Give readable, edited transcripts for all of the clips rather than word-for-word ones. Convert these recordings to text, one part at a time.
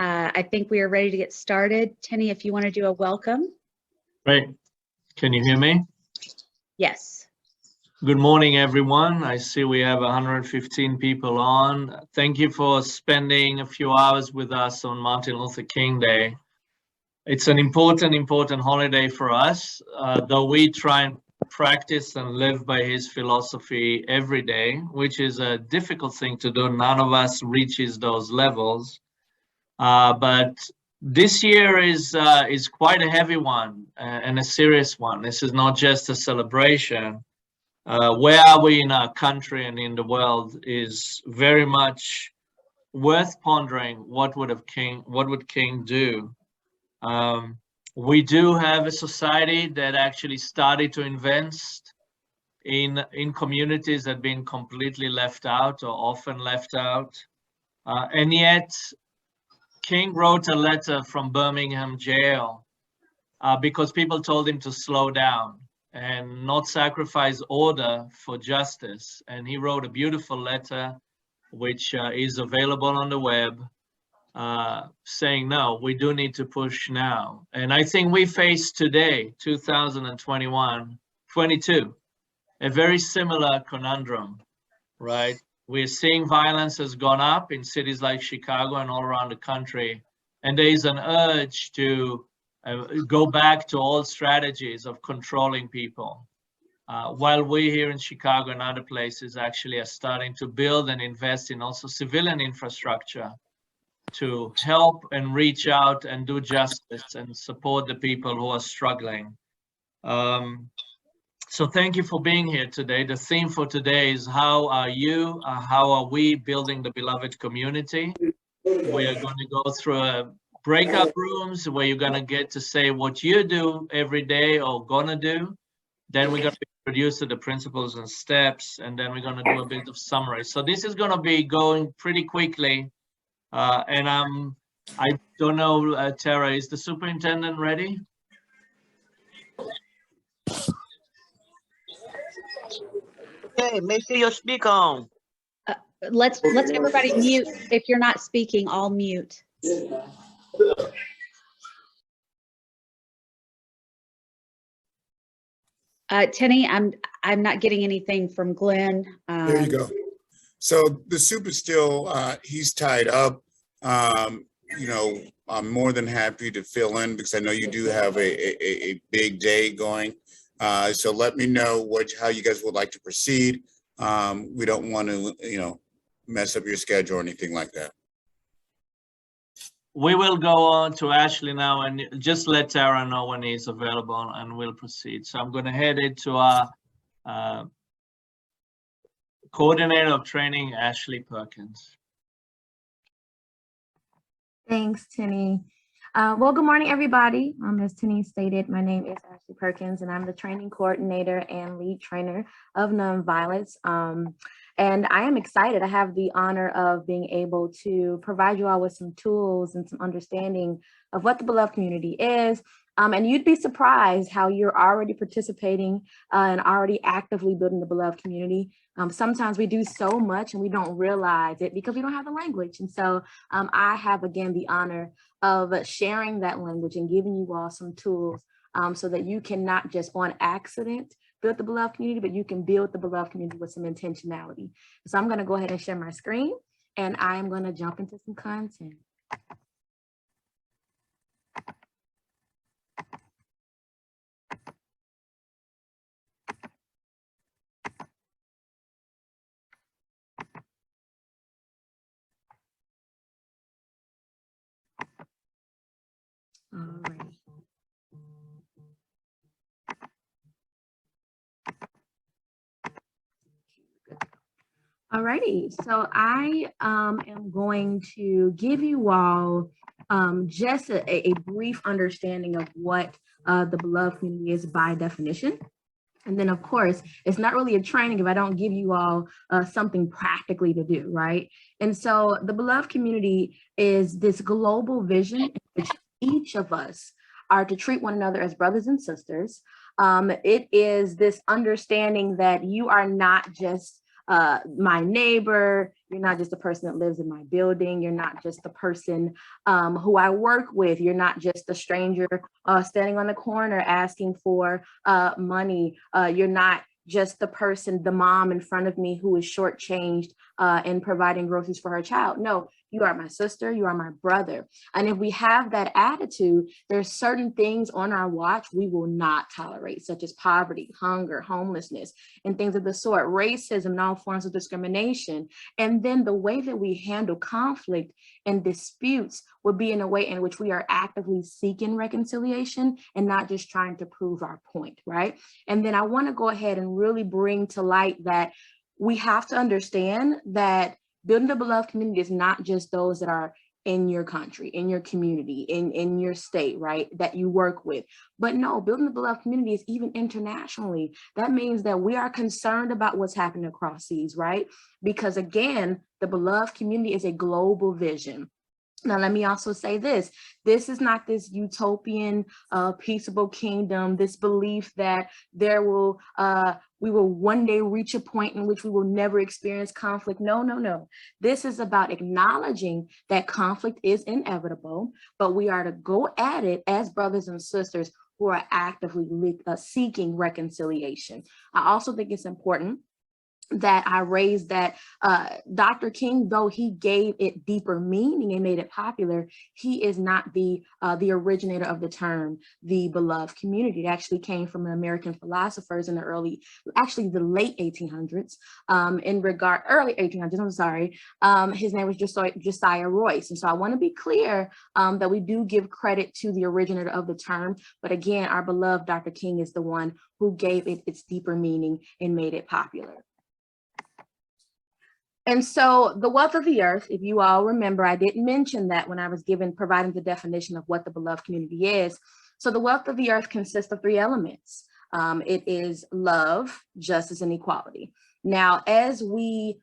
I think we are ready to get started. Tenny, if you want to do a welcome. Great. Can you hear me? Yes. Good morning, everyone. I see we have 115 people on. Thank you for spending a few hours with us on Martin Luther King Day. It's an important holiday for us, though we try and practice and live by his philosophy every day, which is a difficult thing to do. None of us reaches those levels. But this year is quite a heavy one and a serious one. This is not just a celebration. Where are we in our country and in the world is very much worth pondering. What would King do? We do have a society that actually started to invest in communities that have been completely left out or often left out, and yet King wrote a letter from Birmingham jail because people told him to slow down and not sacrifice order for justice. And he wrote a beautiful letter, which is available on the web, saying, no, we do need to push now. And I think we face today, 2022, a very similar conundrum, right? We're seeing violence has gone up in cities like Chicago and all around the country. And there is an urge to go back to old strategies of controlling people. While we here in Chicago and other places actually are starting to build and invest in also civilian infrastructure to help and reach out and do justice and support the people who are struggling. So thank you for being here today. The theme for today is how are we building the beloved community? We are going to go through breakout rooms where you're going to get to say what you do every day or gonna do. Then we're going to introduce the principles and steps, and then we're going to do a bit of summary. So this is going to be going pretty quickly. And I don't know, Tara, is the superintendent ready? Hey, make sure you speak on. Let's everybody mute. If you're not speaking, I'll mute. Tenny, I'm not getting anything from Glenn. There you go. So the soup is still he's tied up. You know, I'm more than happy to fill in because I know you do have a big day going. So let me know how you guys would like to proceed. We don't want to, you know, mess up your schedule or anything like that. We will go on to Ashley now and just let Tara know when he's available and we'll proceed. So I'm going to head it to our coordinator of training, Ashley Perkins. Thanks, Tenny. Well, good morning, everybody. As Tenny stated, my name is Ashley Perkins, and I'm the training coordinator and lead trainer of Nonviolence. And I am excited. I have the honor of being able to provide you all with some tools and some understanding of what the beloved community is. And you'd be surprised how you're already participating and already actively building the beloved community. Sometimes we do so much and we don't realize it because we don't have the language. And so I have, again, the honor of sharing that language and giving you all some tools so that you can not just on accident build the beloved community, but you can build the beloved community with some intentionality. So I'm going to go ahead and share my screen and I am going to jump into some content. All right. Alrighty, so I am going to give you all just a brief understanding of what the beloved community is by definition. And then, of course, it's not really a training if I don't give you all something practically to do, right? And so the beloved community is this global vision in which each of us are to treat one another as brothers and sisters. It is this understanding that you are not just my neighbor, You're not just the person that lives in my building. You're not just the person who I work with. You're not just the stranger standing on the corner asking for money. You're not just the person, the mom in front of me who is shortchanged in providing groceries for her child. No, you are my sister, you are my brother. And if we have that attitude, there's certain things on our watch we will not tolerate, such as poverty, hunger, homelessness, and things of the sort, racism, and all forms of discrimination. And then the way that we handle conflict and disputes would be in a way in which we are actively seeking reconciliation and not just trying to prove our point, right? And then I want to go ahead and really bring to light that we have to understand that building the beloved community is not just those that are in your country, in your community, in your state, right, that you work with. But no, building the beloved community is even internationally. That means that we are concerned about what's happening across seas, right? Because again, the beloved community is a global vision. Now, let me also say this is not this utopian, peaceable kingdom, this belief that we will one day reach a point in which we will never experience conflict. No, no, no. This is about acknowledging that conflict is inevitable, but we are to go at it as brothers and sisters who are actively seeking reconciliation. I also think it's important that I raised that Dr. King, though he gave it deeper meaning and made it popular, he is not the originator of the term, the beloved community. It actually came from American philosophers in the the late 1800s, early 1800s, I'm sorry. His name was Josiah Royce. And so I want to be clear that we do give credit to the originator of the term, but again, our beloved Dr. King is the one who gave it its deeper meaning and made it popular. And so the wealth of the earth, if you all remember, I didn't mention that when I was providing the definition of what the beloved community is. So the wealth of the earth consists of three elements. It is love, justice, and equality. Now, as we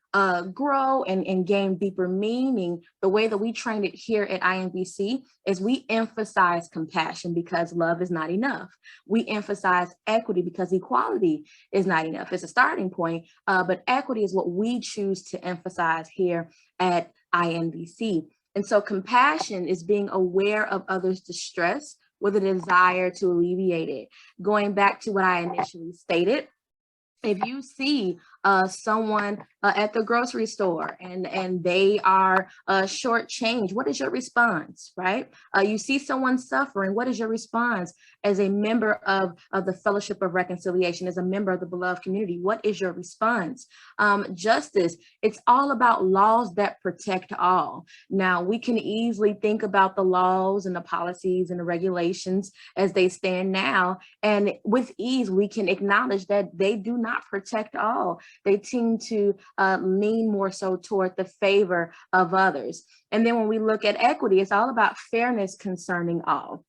grow and gain deeper meaning, the way that we train it here at INBC is we emphasize compassion because love is not enough. We emphasize equity because equality is not enough. It's a starting point, but equity is what we choose to emphasize here at INBC. And so compassion is being aware of others' distress with a desire to alleviate it. Going back to what I initially stated, if you see someone at the grocery store and they are shortchanged, what is your response, right? You see someone suffering, what is your response as a member of the Fellowship of Reconciliation, as a member of the beloved community? What is your response? Justice, it's all about laws that protect all. Now, we can easily think about the laws and the policies and the regulations as they stand now, and with ease, we can acknowledge that they do not protect all. They tend to lean more so toward the favor of others. And then when we look at equity, it's all about fairness concerning all.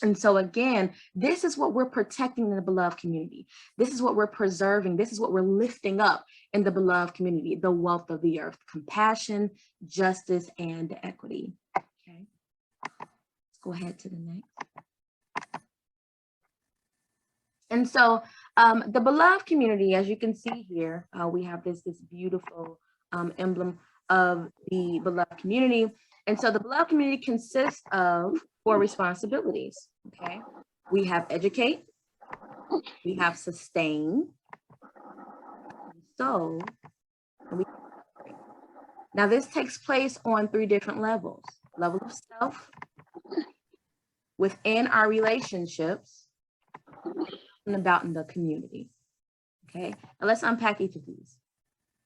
And so again, this is what we're protecting in the beloved community. This is what we're preserving. This is what we're lifting up in the beloved community, the wealth of the earth, compassion, justice, and equity. Okay, let's go ahead to the next. And so the beloved community, as you can see here, we have this beautiful emblem of the beloved community. And so the beloved community consists of 4 responsibilities, okay? We have educate, we have sustain, so, now this takes place on 3 different levels. Level of self, within our relationships, and about in the community, okay? Now let's unpack each of these,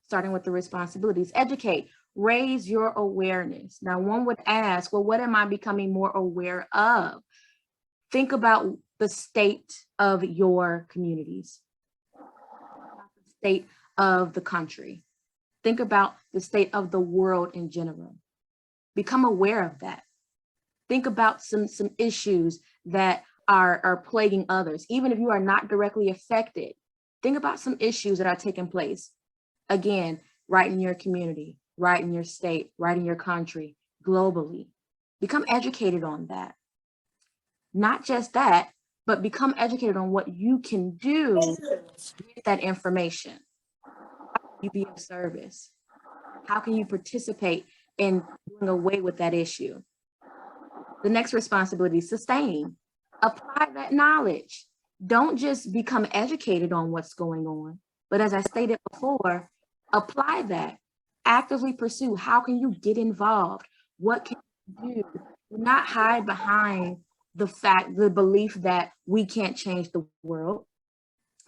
starting with the responsibilities. Educate, raise your awareness. Now one would ask, well, what am I becoming more aware of? Think about the state of your communities, the state of the country. Think about the state of the world in general. Become aware of that. Think about some issues that are plaguing others. Even if you are not directly affected, think about some issues that are taking place. Again, right in your community, right in your state, right in your country, globally. Become educated on that. Not just that, but become educated on what you can do with that information. How can you be of service? How can you participate in doing away with that issue? The next responsibility, sustain. Apply that knowledge. Don't just become educated on what's going on, but as I stated before, apply that. Actively pursue. How can you get involved? What can you do? Do not hide behind the belief that we can't change the world.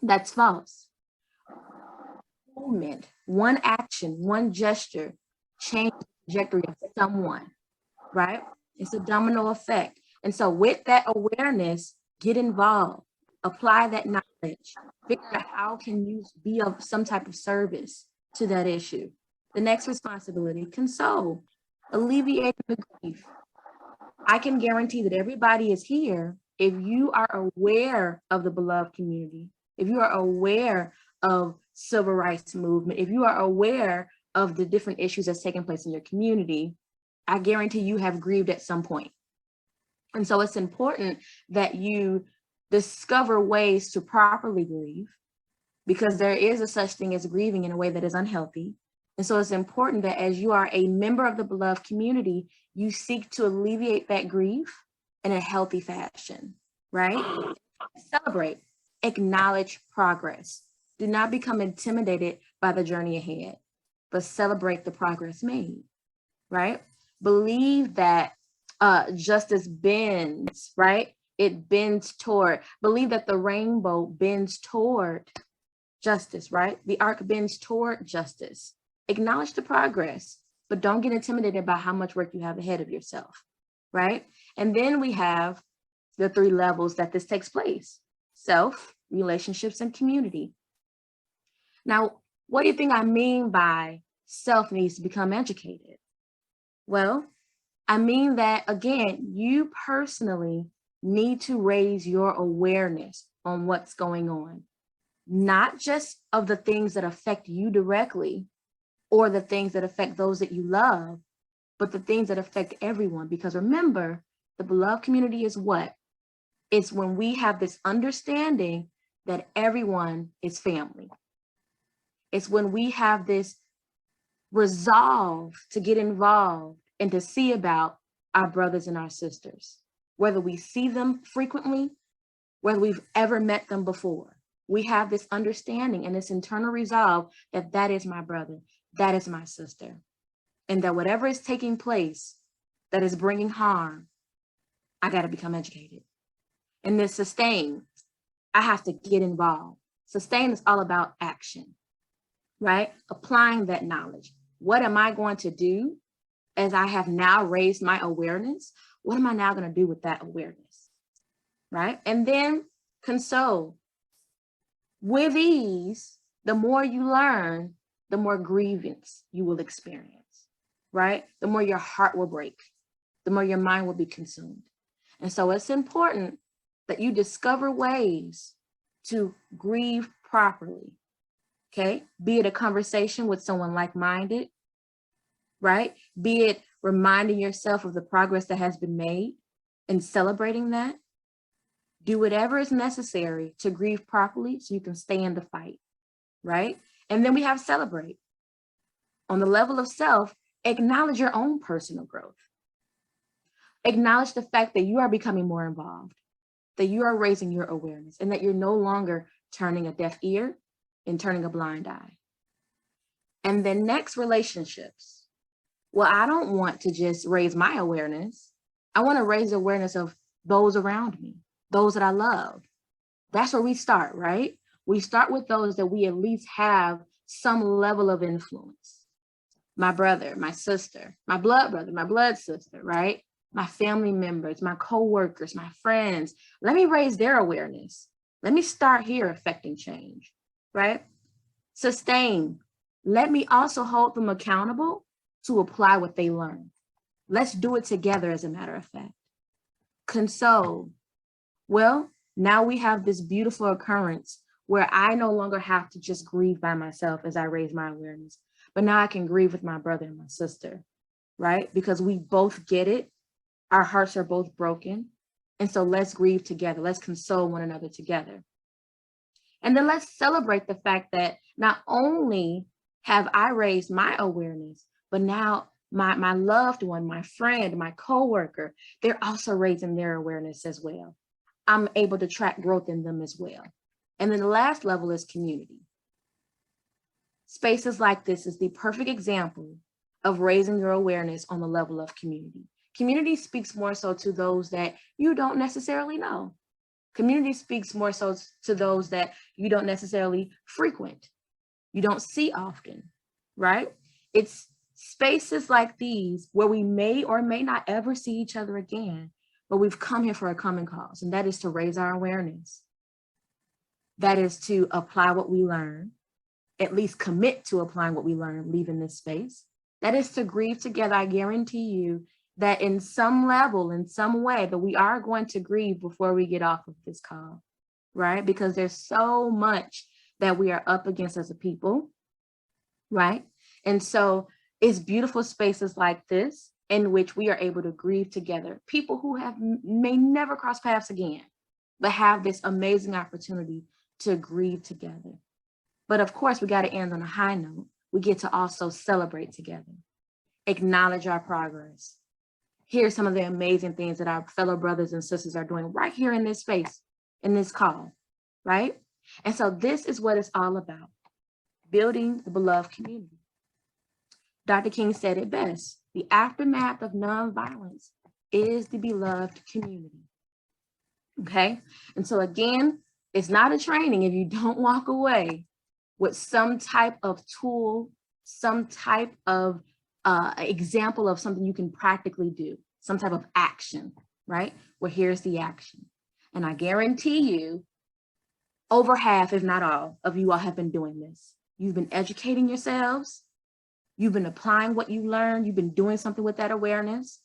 That's false. Movement, one action, one gesture, change the trajectory of someone, right? It's a domino effect. And so with that awareness, get involved, apply that knowledge, figure out how can you be of some type of service to that issue. The next responsibility, console, alleviate the grief. I can guarantee that everybody is here if you are aware of the beloved community, if you are aware of civil rights movement, if you are aware of the different issues that's taking place in your community, I guarantee you have grieved at some point. And so it's important that you discover ways to properly grieve, because there is a such thing as grieving in a way that is unhealthy. And so it's important that as you are a member of the beloved community, you seek to alleviate that grief in a healthy fashion, right? Celebrate, acknowledge progress. Do not become intimidated by the journey ahead, but celebrate the progress made, right? Believe that justice bends, right? It bends toward, believe that the rainbow bends toward justice, right? The arc bends toward justice. Acknowledge the progress, but don't get intimidated by how much work you have ahead of yourself, right? And then we have the 3 levels that this takes place: self, relationships, and community. Now, what do you think I mean by self needs to become educated? Well, I mean that, again, you personally need to raise your awareness on what's going on, not just of the things that affect you directly or the things that affect those that you love, but the things that affect everyone. Because remember, the beloved community is what? It's when we have this understanding that everyone is family. It's when we have this resolve to get involved and to see about our brothers and our sisters, whether we see them frequently, whether we've ever met them before. We have this understanding and this internal resolve that that is my brother, that is my sister, and that whatever is taking place that is bringing harm, I got to become educated. And this sustain, I have to get involved. Sustain is all about action, right? Applying that knowledge. What am I going to do as I have now raised my awareness? What am I now going to do with that awareness, right? And then console. With ease, the more you learn, the more grievance you will experience, right? The more your heart will break, the more your mind will be consumed. And so it's important that you discover ways to grieve properly, okay? Be it a conversation with someone like-minded, right? Be it reminding yourself of the progress that has been made and celebrating that. Do whatever is necessary to grieve properly so you can stay in the fight, right? And then we have celebrate. On the level of self, acknowledge your own personal growth. Acknowledge the fact that you are becoming more involved, that you are raising your awareness, and that you're no longer turning a deaf ear and turning a blind eye. And then next, relationships. Well, I don't want to just raise my awareness. I want to raise awareness of those around me, those that I love. That's where we start, right? We start with those that we at least have some level of influence. My brother, my sister, my blood brother, my blood sister, right? My family members, my coworkers, my friends. Let me raise their awareness. Let me start here affecting change, right? Sustain. Let me also hold them accountable to apply what they learn. Let's do it together, as a matter of fact. Console. Well, now we have this beautiful occurrence where I no longer have to just grieve by myself as I raise my awareness, but now I can grieve with my brother and my sister, right? Because we both get it. Our hearts are both broken. And so let's grieve together. Let's console one another together. And then let's celebrate the fact that not only have I raised my awareness, but now my loved one, my friend, my coworker, they're also raising their awareness as well. I'm able to track growth in them as well. And then the last level is community. Spaces like this is the perfect example of raising your awareness on the level of community. Community speaks more so to those that you don't necessarily know. Community speaks more so to those that you don't necessarily frequent, you don't see often, right? It's spaces like these where we may or may not ever see each other again, but we've come here for a common cause, and that is to raise our awareness. That is to apply what we learn, at least commit to applying what we learn, leaving this space. That is to grieve together. I guarantee you that in some level, in some way, that we are going to grieve before we get off of this call, right? Because there's so much that we are up against as a people, right? And so it's beautiful spaces like this in which we are able to grieve together. People who may never cross paths again, but have this amazing opportunity to grieve together. But of course, we got to end on a high note. We get to also celebrate together, acknowledge our progress. Here's some of the amazing things that our fellow brothers and sisters are doing right here in this space, in this call, right? And so this is what it's all about, building the beloved community. Dr. King said it best, the aftermath of nonviolence is the beloved community, okay? And so again, it's not a training if you don't walk away with some type of tool, some type of example of something you can practically do, some type of action, right? Well, here's the action. And I guarantee you, over half, if not all, of you all have been doing this. You've been educating yourselves. You've been applying what you learned. You've been doing something with that awareness.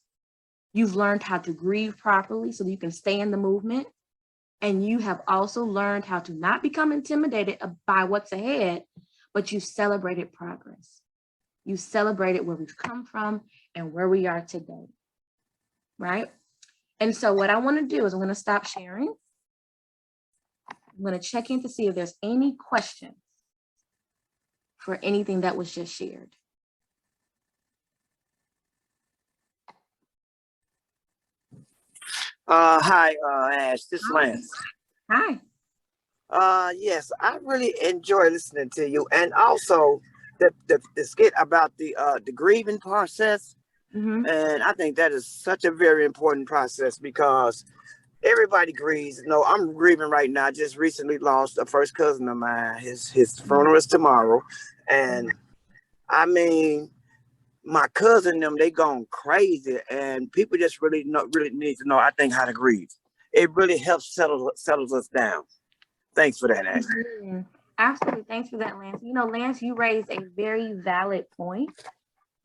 You've learned how to grieve properly so that you can stay in the movement. And you have also learned how to not become intimidated by what's ahead, but you celebrated progress. You celebrated where we've come from and where we are today, right? And so what I want to do is I'm going to stop sharing. I'm going to check in to see if there's any questions for anything that was just shared. Hi, Ash, this is Lance. Hi. Yes, I really enjoy listening to you, and also the skit about the grieving process. Mm-hmm. And I think that is such a very important process because everybody grieves. No, I'm grieving right now. I just recently lost a first cousin of mine. His funeral is tomorrow, and I mean, my cousin them, they gone crazy, and people just really need to know, I think, how to grieve. It really helps settles us down. Thanks for that, Ash. Mm-hmm. Absolutely. Thanks for that, Lance. You know, Lance, you raised a very valid point.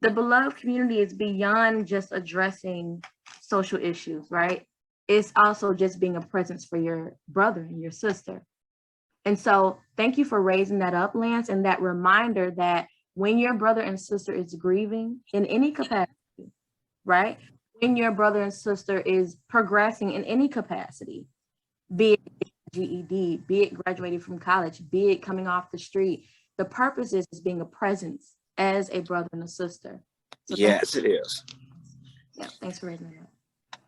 The beloved community is beyond just addressing social issues, right? It's also just being a presence for your brother and your sister. And so thank you for raising that up, Lance, and that reminder that when your brother and sister is grieving in any capacity, right? When your brother and sister is progressing in any capacity, be it GED, be it graduating from college, be it coming off the street, the purpose is being a presence as a brother and a sister. So yes, it is. Yeah, thanks for raising that up.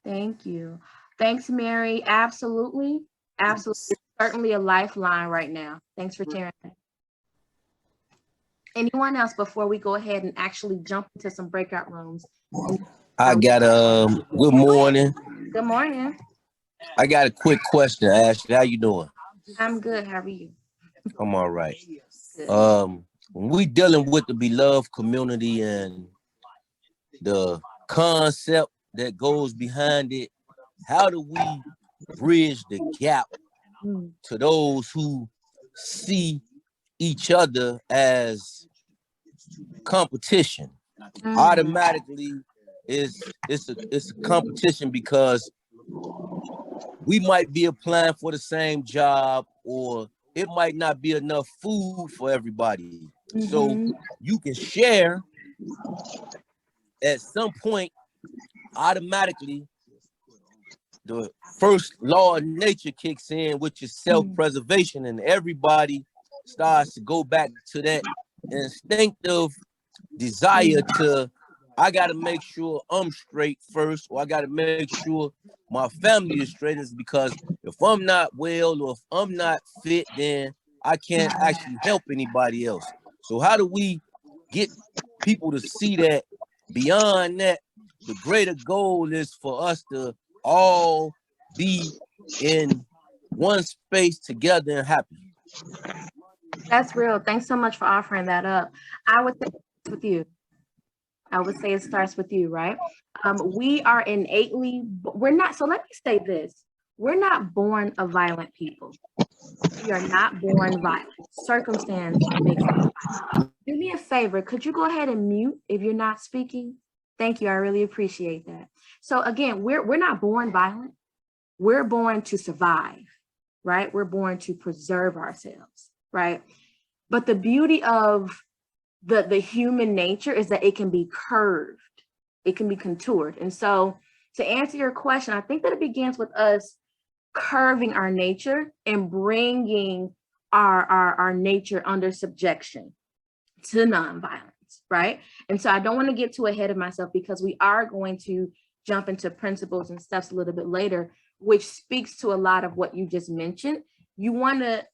Thank you. Thanks, Mary. Absolutely. Absolutely. It's certainly a lifeline right now. Thanks for sharing that. Anyone else before we go ahead and actually jump into some breakout rooms? I got good morning. Good morning. I got a quick question, Ashley. How you doing? I'm good. How are you? I'm all right. Good. When we dealing with the beloved community and the concept that goes behind it, how do we bridge the gap to those who see each other as competition? Automatically it's a competition because we might be applying for the same job, or it might not be enough food for everybody. So you can share at some point. Automatically the first law of nature kicks in, which is self-preservation, and everybody starts to go back to that instinctive desire to, I got to make sure I'm straight first, or I got to make sure my family is straight, is because if I'm not well or if I'm not fit, then I can't actually help anybody else. So how do we get people to see that beyond that, the greater goal is for us to all be in one space together and happy? That's real. Thanks so much for offering that up. I would say it starts with you. I would say it starts with you, right? We are innately, we're not, so let me say this. We're not born a violent people. We are not born violent. Circumstance makes us violent. Do me a favor. Could you go ahead and mute if you're not speaking? Thank you. I really appreciate that. So again, we're not born violent. We're born to survive, right? We're born to preserve ourselves, right? But the beauty of the human nature is that it can be curved, it can be contoured. And so to answer your question, I think that it begins with us curving our nature and bringing our nature under subjection to nonviolence, right? And so I don't want to get too ahead of myself, because we are going to jump into principles and steps a little bit later, which speaks to a lot of what you just mentioned. You want to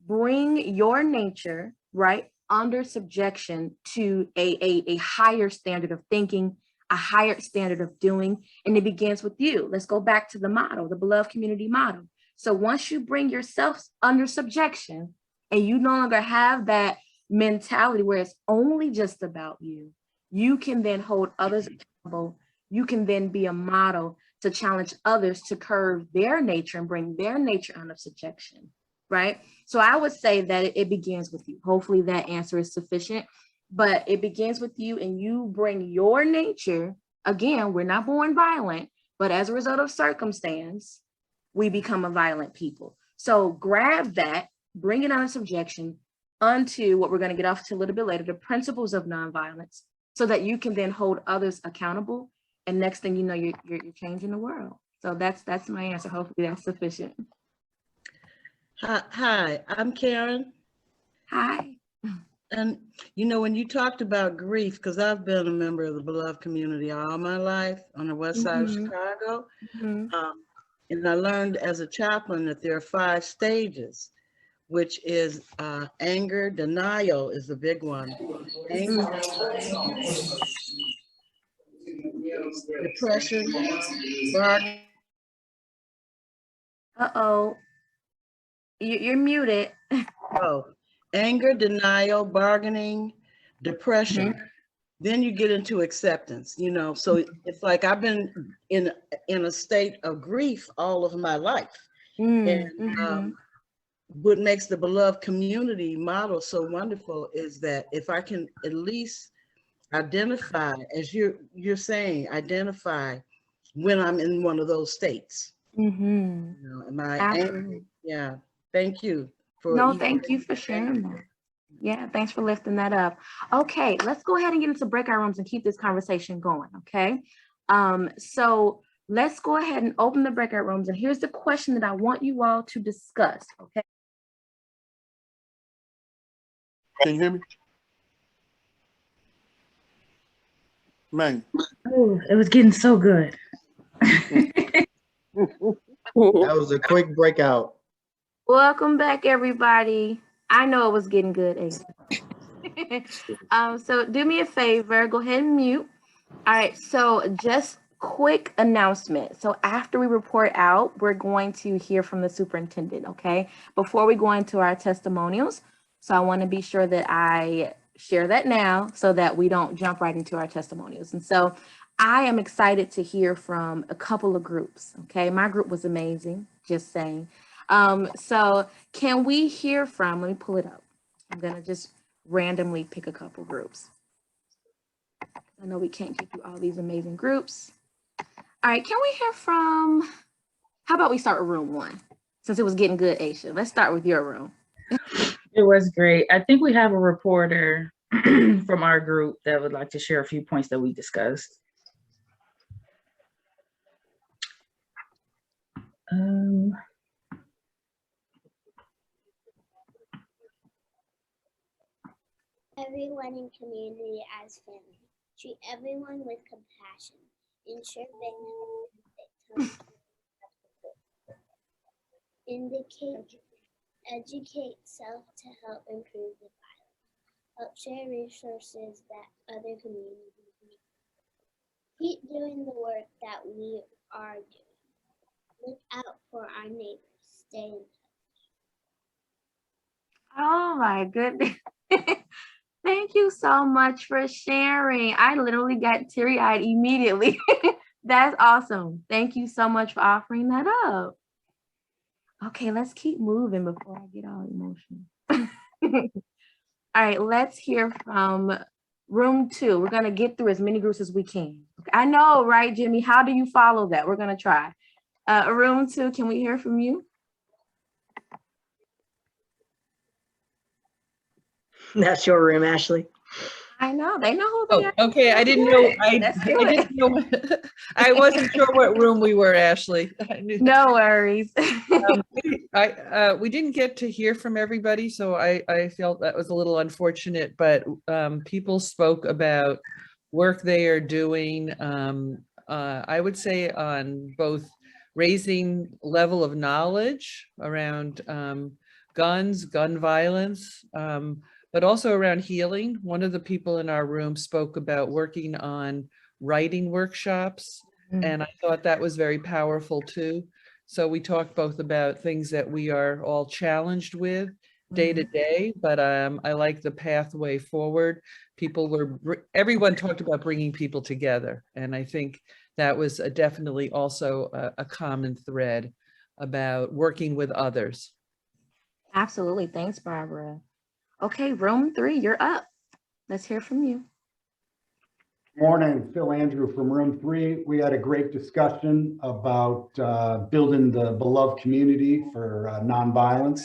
bring your nature, right, under subjection to a higher standard of thinking, a higher standard of doing, and it begins with you. Let's go back to the model, the beloved community model. So once you bring yourself under subjection and you no longer have that mentality where it's only just about you, you can then hold others accountable. You can then be a model to challenge others to curve their nature and bring their nature under subjection, right? So I would say that it begins with you. Hopefully that answer is sufficient, but it begins with you, and you bring your nature. Again, we're not born violent, but as a result of circumstance, we become a violent people. So grab that, bring it under subjection unto what we're going to get off to a little bit later, the principles of nonviolence, so that you can then hold others accountable. And next thing you know, you're changing the world. So that's my answer. Hopefully that's sufficient. Hi, I'm Karen. Hi. And you know, when you talked about grief, because I've been a member of the beloved community all my life on the west side of Chicago, and I learned as a chaplain that there are 5 stages, which is anger, denial is the big one. Anger, depression, bargaining. Uh-oh. You're muted. Oh, anger, denial, bargaining, depression. Then you get into acceptance, you know. So it's like I've been in a state of grief all of my life. And what makes the beloved community model so wonderful is that if I can at least identify, as you're saying, identify when I'm in one of those states. You know, am I angry? Yeah. Thank you. No, thank you for sharing that. Yeah, thanks for lifting that up. Okay, let's go ahead and get into breakout rooms and keep this conversation going, okay? So let's go ahead and open the breakout rooms, and here's the question that I want you all to discuss, okay? Can you hear me? Man. Oh, it was getting so good. That was a quick breakout. Welcome back, everybody. I know it was getting good, Ace. So do me a favor, go ahead and mute. All right, so just quick announcement. So after we report out, we're going to hear from the superintendent, okay? Before we go into our testimonials. So I want to be sure that I share that now so that we don't jump right into our testimonials. And so I am excited to hear from a couple of groups, okay? My group was amazing, just saying. So can we hear from, let me pull it up. I'm gonna just randomly pick a couple groups. I know we can't get through all these amazing groups. All right, can we hear from, how about we start with room 1? Since it was getting good, Aisha, let's start with your room. It was great. I think we have a reporter from our group that would like to share a few points that we discussed. everyone in community as family. Treat everyone with compassion. Ensure they never educate self to help improve the violence. Help share resources that other communities need. Keep doing the work that we are doing. Look out for our neighbors. Stay in touch. Oh my goodness. Thank you so much for sharing. I literally got teary-eyed immediately. That's awesome. Thank you so much for offering that up. Okay, let's keep moving before I get all emotional. All right, let's hear from room 2. We're gonna get through as many groups as we can. Okay, I know, right, Jimmy? How do you follow that? We're gonna try. Room 2, can we hear from you? That's your room, Ashley. I know, they know who they are. Okay, I didn't know. Let's do it. Didn't know. I wasn't sure what room we were, Ashley. No worries. We didn't get to hear from everybody, so I felt that was a little unfortunate, but people spoke about work they are doing. I would say on both raising level of knowledge around guns, gun violence, but also around healing. One of the people in our room spoke about working on writing workshops, and I thought that was very powerful too. So we talked both about things that we are all challenged with day to day, but I like the pathway forward. Everyone talked about bringing people together, and I think that was definitely also a common thread about working with others. Absolutely, thanks, Barbara. Okay, room 3, you're up. Let's hear from you. Morning, Phil Andrew from room 3. We had a great discussion about building the beloved community for nonviolence,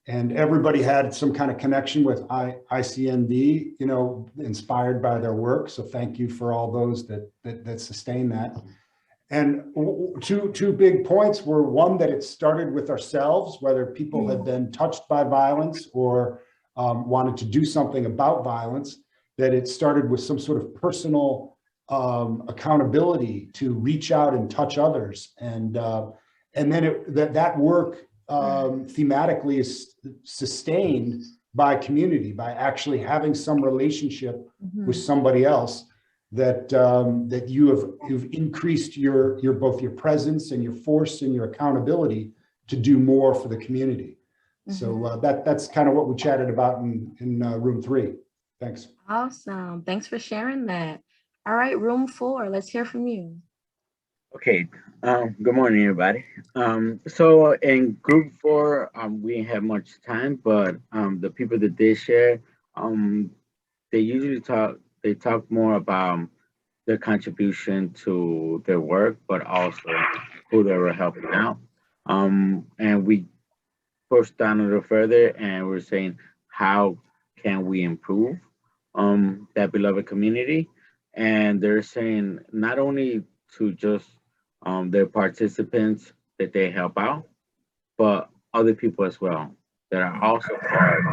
and everybody had some kind of connection with ICND, you know, inspired by their work. So thank you for all those that sustain that. And two big points were, one, that it started with ourselves, whether people had been touched by violence or wanted to do something about violence, that it started with some sort of personal accountability to reach out and touch others. And then that work thematically is sustained by community, by actually having some relationship with somebody else that that you've increased your both your presence and your force and your accountability to do more for the community. So that's kind of what we chatted about in room 3. Thanks. Awesome. Thanks for sharing that. All right, room 4, let's hear from you. Okay. Good morning, everybody. So in group 4, we didn't have much time, but the people that did share, they usually talk more about their contribution to their work, but also who they were helping out. And we pushed down a little further, and we're saying, how can we improve that beloved community? And they're saying not only to just their participants that they help out, but other people as well that are also part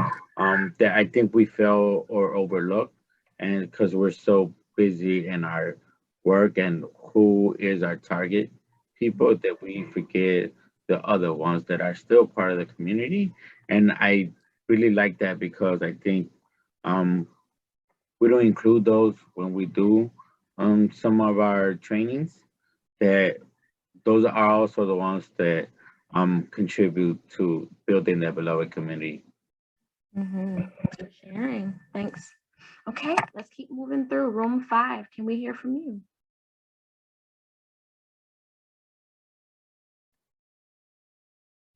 that I think we fail or overlook, and because we're so busy in our work and who is our target people, that we forget the other ones that are still part of the community. And I really like that, because I think we don't include those when we do some of our trainings, that those are also the ones that contribute to building that beloved community. Thanks for sharing. Thanks. Okay, let's keep moving through room 5. Can we hear from you?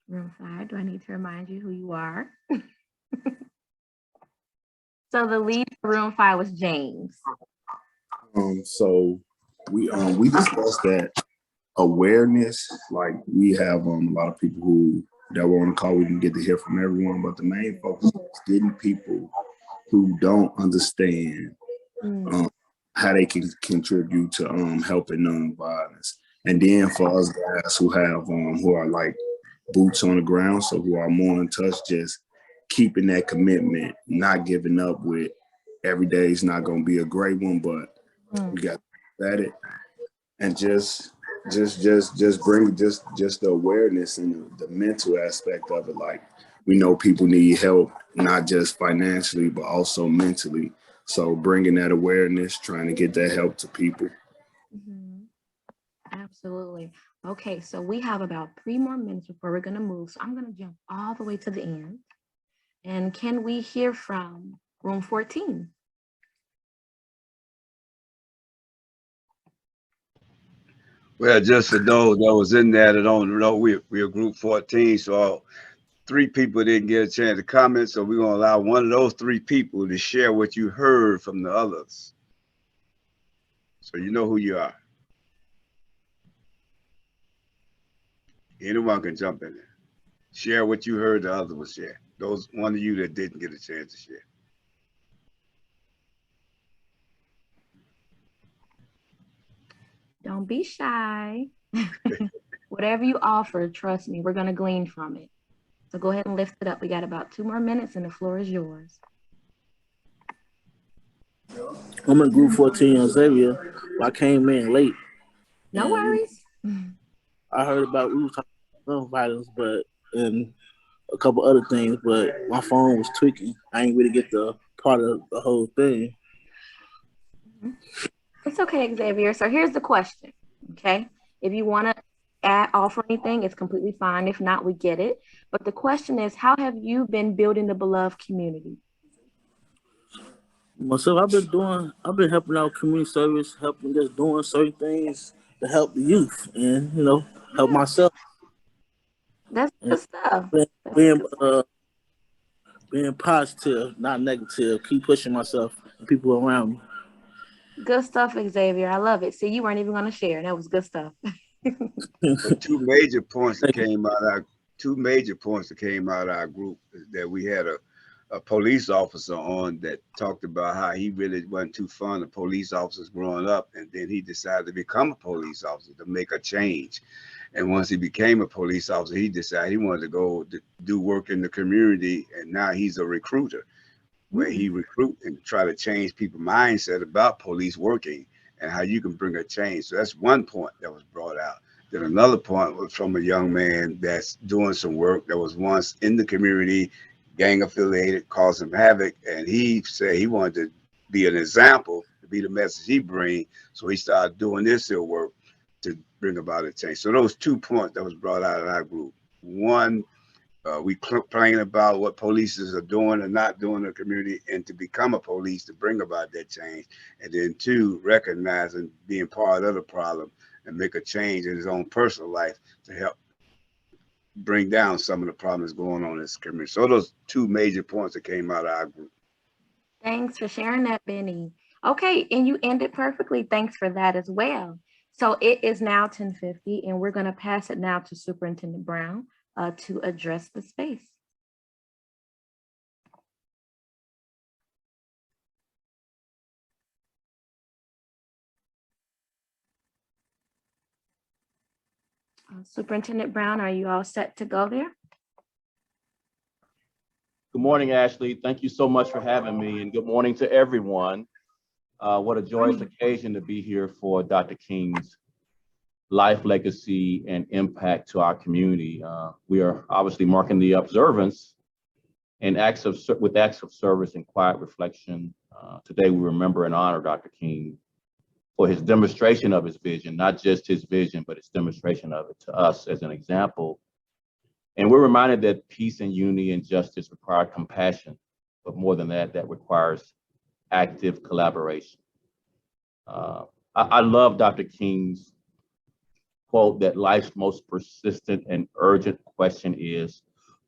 Room 5, do I need to remind you who you are? So the lead for room 5 was James. So we discussed that awareness, like we have a lot of people that were on the call. We didn't get to hear from everyone, but the main focus is getting people who don't understand how they can contribute to helping nonviolence. And then for us guys who have who are like boots on the ground, so who are more in touch, just keeping that commitment, not giving up with every day is not going to be a great one, but we got at it and just bring just the awareness and the mental aspect of it. Like, we know people need help, not just financially, but also mentally. So bringing that awareness, trying to get that help to people. Absolutely. Okay, so we have about 3 more minutes before we're going to move. So I'm going to jump all the way to the end. And can we hear from room 14? Well, just for those that was in there that don't know, we're group 14, so 3 people didn't get a chance to comment, so we're gonna allow one of those 3 people to share what you heard from the others. So you know who you are. Anyone can jump in there. Share what you heard the other was share. Those one of you that didn't get a chance to share. Don't be shy. Whatever you offer, trust me, we're going to glean from it. So go ahead and lift it up. We got about 2 more minutes and the floor is yours. I'm in group 14 Xavier. I came in late. No worries. I heard about, we were talking about gun violence, but and a couple other things, but my phone was tweaking. I ain't really get the part of the whole thing. It's okay, Xavier. So here's the question, okay? If you want to offer anything, it's completely fine. If not, we get it. But the question is, how have you been building the beloved community? Myself, I've been helping out community service, helping just doing certain things to help the youth and, you know, help myself. That's good stuff. Being positive, not negative, keep pushing myself and people around me. Good stuff, Xavier. I love it. See, you weren't even going to share. That was good stuff. But 2 major points that came out of our group is that we had a police officer on that talked about how he really wasn't too fond of police officers growing up, and then he decided to become a police officer to make a change. And once he became a police officer, he decided he wanted to go to do work in the community, and now he's a recruiter where he recruit and try to change people's mindset about police working and how you can bring a change. So that's one point that was brought out. Then another point was from a young man that's doing some work that was once in the community, gang affiliated, causing havoc, and he said he wanted to be an example, to be the message he bring. So he started doing this here work to bring about a change. So those 2 points that was brought out of our group. One, we complain about what police are doing and not doing in the community, and to become a police to bring about that change. And then 2, recognizing being part of the problem and make a change in his own personal life to help bring down some of the problems going on in this community. So those 2 major points that came out of our group. Thanks for sharing that, Benny. Okay, and you ended perfectly. Thanks for that as well. So it is now 10:50, and we're going to pass it now to Superintendent Brown to address the space. Superintendent Brown, are you all set to go there? Good morning, Ashley. Thank you so much for having me, and good morning to everyone. What a joyous occasion to be here for Dr. King's life, legacy, and impact to our community. We are obviously marking the observance and with acts of service and quiet reflection. Today, we remember and honor Dr. King for his demonstration of his vision, not just his vision, but his demonstration of it to us as an example. And we're reminded that peace and unity and justice require compassion, but more than that, that requires active collaboration. I love Dr. King's quote that life's most persistent and urgent question is,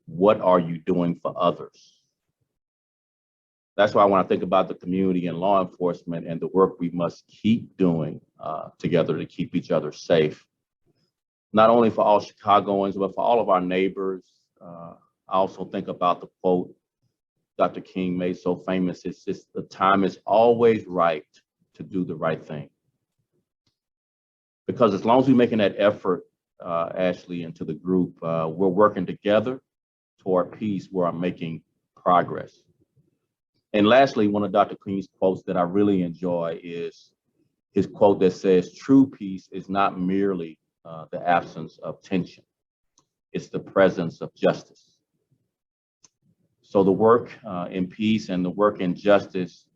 what are you doing for others? That's why when I think about the community and law enforcement and the work we must keep doing together to keep each other safe, not only for all Chicagoans, but for all of our neighbors. I also think about the quote Dr. King made so famous. It's just, the time is always right to do the right thing. Because as long as we're making that effort, Ashley, into the group, we're working together toward peace, we're making progress. And lastly, one of Dr. King's quotes that I really enjoy is his quote that says, "True peace is not merely the absence of tension, it's the presence of justice." So the work in peace and the work in justice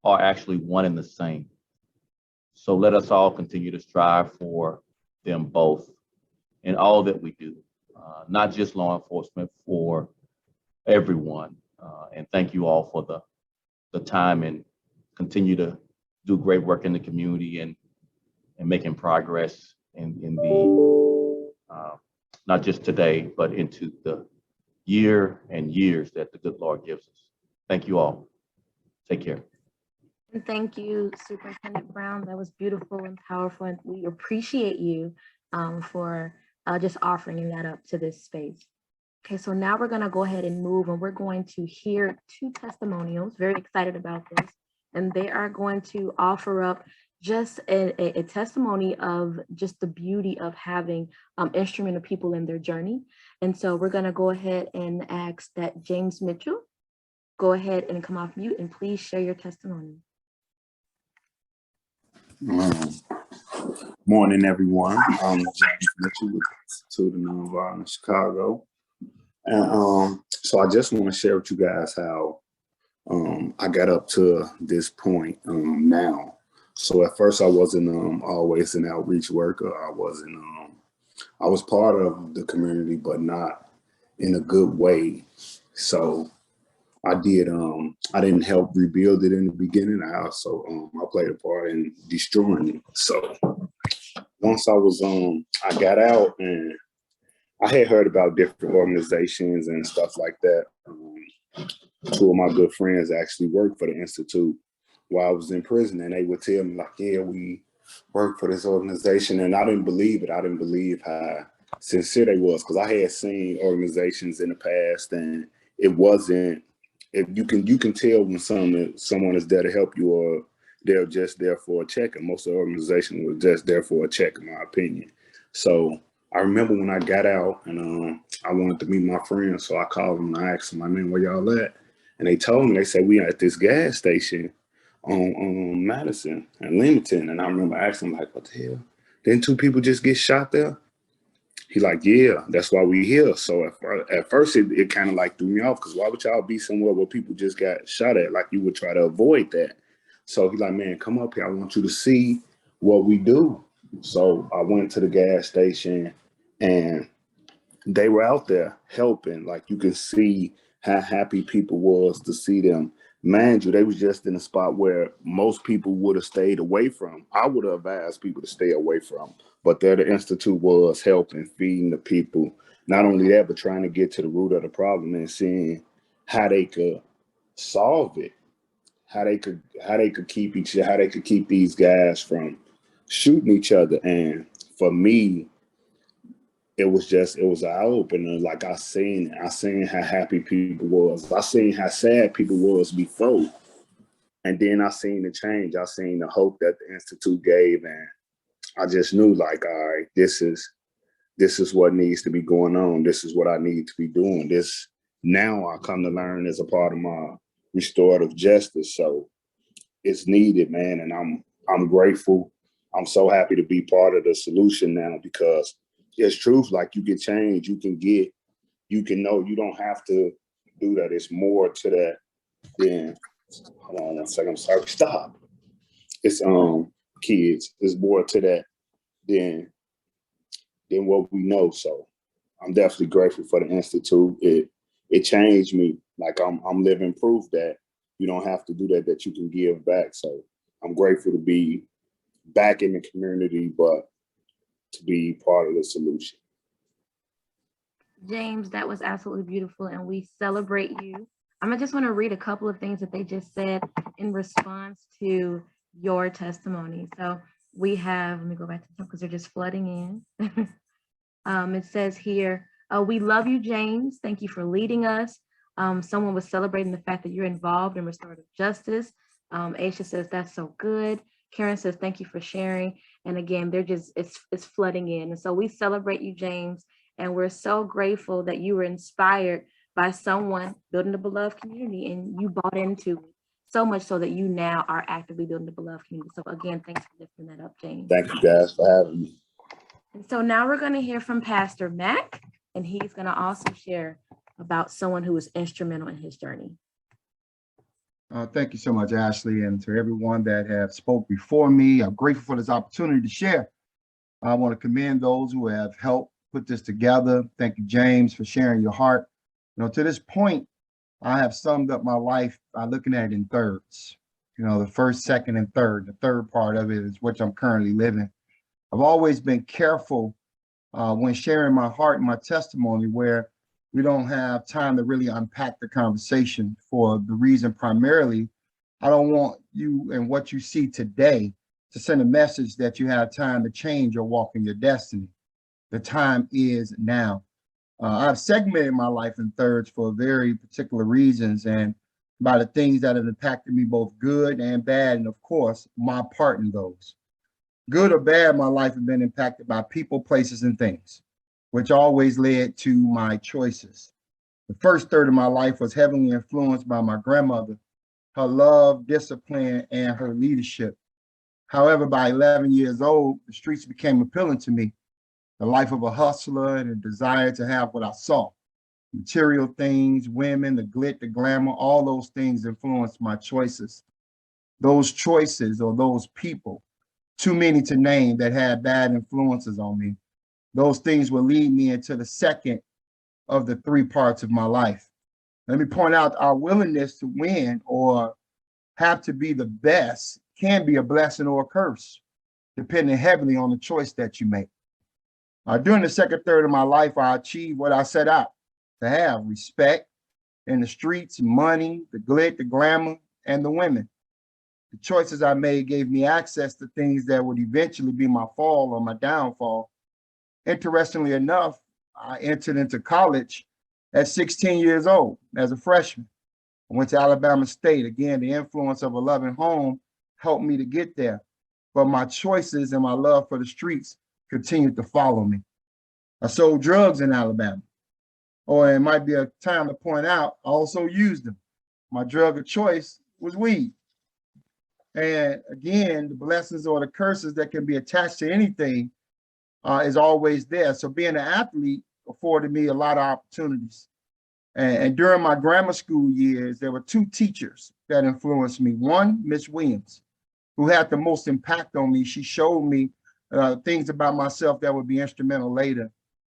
are actually one and the same. So let us all continue to strive for them both in all that we do, not just law enforcement, for everyone. And thank you all for the time, and continue to do great work in the community and making progress in the, not just today, but into the year and years that the good Lord gives us. Thank you all. Take care. And thank you, Superintendent Brown. That was beautiful and powerful, and we appreciate you for just offering that up to this space. Okay, so now we're gonna go ahead and move, and we're going to hear two testimonials. Very excited about this. And they are going to offer up just a testimony of just the beauty of having instrumental people in their journey. And so we're gonna go ahead and ask that James Mitchell go ahead and come off mute and please share your testimony. Morning, everyone. I'm James Mitchell with the Institute of Nonviolence Chicago. And so I just want to share with you guys how I got up to this point now. So at first I wasn't always an outreach worker. I was part of the community, but not in a good way. So I didn't help rebuild it in the beginning. I also, I played a part in destroying it. So once I got out, and I had heard about different organizations and stuff like that. Two of my good friends actually worked for the Institute while I was in prison, and they would tell me like, yeah, we work for this organization. And I didn't believe it. I didn't believe how sincere they was, because I had seen organizations in the past, and it wasn't, if you can tell when someone is there to help you, or they're just there for a check. And most of the organizations were just there for a check, in my opinion. So I remember when I got out, and I wanted to meet my friends, so I called them and I asked them, I mean, where y'all at? And they told me, they said, we at this gas station on Madison and Leamington. And I remember asking them, like, what the hell? Didn't two people just get shot there? He like, yeah, that's why we here. So at first it kind of like threw me off, because why would y'all be somewhere where people just got shot at? Like, you would try to avoid that. So he's like, man, come up here. I want you to see what we do. So I went to the gas station, and they were out there helping. Like, you can see how happy people was to see them. Mind you, they was just in a spot where most people would have stayed away from. I would have advised people to stay away from, but there the Institute was helping, feeding the people. Not only that, but trying to get to the root of the problem and seeing how they could solve it, how they could keep these guys from shooting each other. And for me, it was an eye opener. Like, I seen how happy people was. I seen how sad people was before. And then I seen the change. I seen the hope that the Institute gave. And I just knew, like, all right, this is what needs to be going on. This is what I need to be doing. This now I come to learn as a part of my restorative justice. So it's needed, man. And I'm grateful. I'm so happy to be part of the solution now, because it's truth. Like, you can change, you can know, you don't have to do that. It's more to that than, hold on one second, I'm sorry, stop. It's kids, it's more to that than what we know. So I'm definitely grateful for the Institute. It changed me. Like, I'm living proof that you don't have to do that, that you can give back. So I'm grateful to be back in the community, but to be part of the solution. James, that was absolutely beautiful, and we celebrate you. I just want to read a couple of things that they just said in response to your testimony. So we have, let me go back to them because they're just flooding in. It says here, we love you, James. Thank you for leading us. Someone was celebrating the fact that you're involved in restorative justice. Aisha says, that's so good. Karen says, thank you for sharing. And again, they're just, it's flooding in. And so we celebrate you, James. And we're so grateful that you were inspired by someone building a beloved community and you bought into it. so much so that you now are actively building the beloved community. So again, thanks for lifting that up, James. Thank you guys for having me. And so now we're going to hear from Pastor Mac, and he's going to also share about someone who was instrumental in his journey. Thank you so much, Ashley, and to everyone that have spoke before me. I'm grateful for this opportunity to share. I want to commend those who have helped put this together. Thank you, James, for sharing your heart. To this point, I have summed up my life by looking at it in thirds. The first, second, and third. The third part of it is which I'm currently living. I've always been careful when sharing my heart and my testimony where we don't have time to really unpack the conversation for the reason primarily, I don't want you and what you see today to send a message that you have time to change or walk in your destiny. The time is now. I've segmented my life in thirds for very particular reasons and by the things that have impacted me both good and bad, and of course, my part in those. Good or bad, my life has been impacted by people, places, and things, which always led to my choices. The first third of my life was heavily influenced by my grandmother, her love, discipline, and her leadership. However, by 11 years old, the streets became appealing to me. The life of a hustler and a desire to have what I saw. Material things, women, the glit, the glamour, all those things influenced my choices. Those choices or those people, too many to name, that had bad influences on me. Those things will lead me into the second of the three parts of my life. Let me point out our willingness to win or have to be the best can be a blessing or a curse, depending heavily on the choice that you make. During the second third of my life, I achieved what I set out to have: respect in the streets, money, the glit, the glamour, and the women. The choices I made gave me access to things that would eventually be my fall or my downfall. Interestingly enough, I entered into college at 16 years old as a freshman. I went to Alabama State. Again, the influence of a loving home helped me to get there, but my choices and my love for the streets continued to follow me. I sold drugs in Alabama, or it might be a time to point out, I also used them. My drug of choice was weed. And again, the blessings or the curses that can be attached to anything is always there. So being an athlete afforded me a lot of opportunities. And during my grammar school years, there were two teachers that influenced me. One, Miss Williams, who had the most impact on me. She showed me things about myself that would be instrumental later.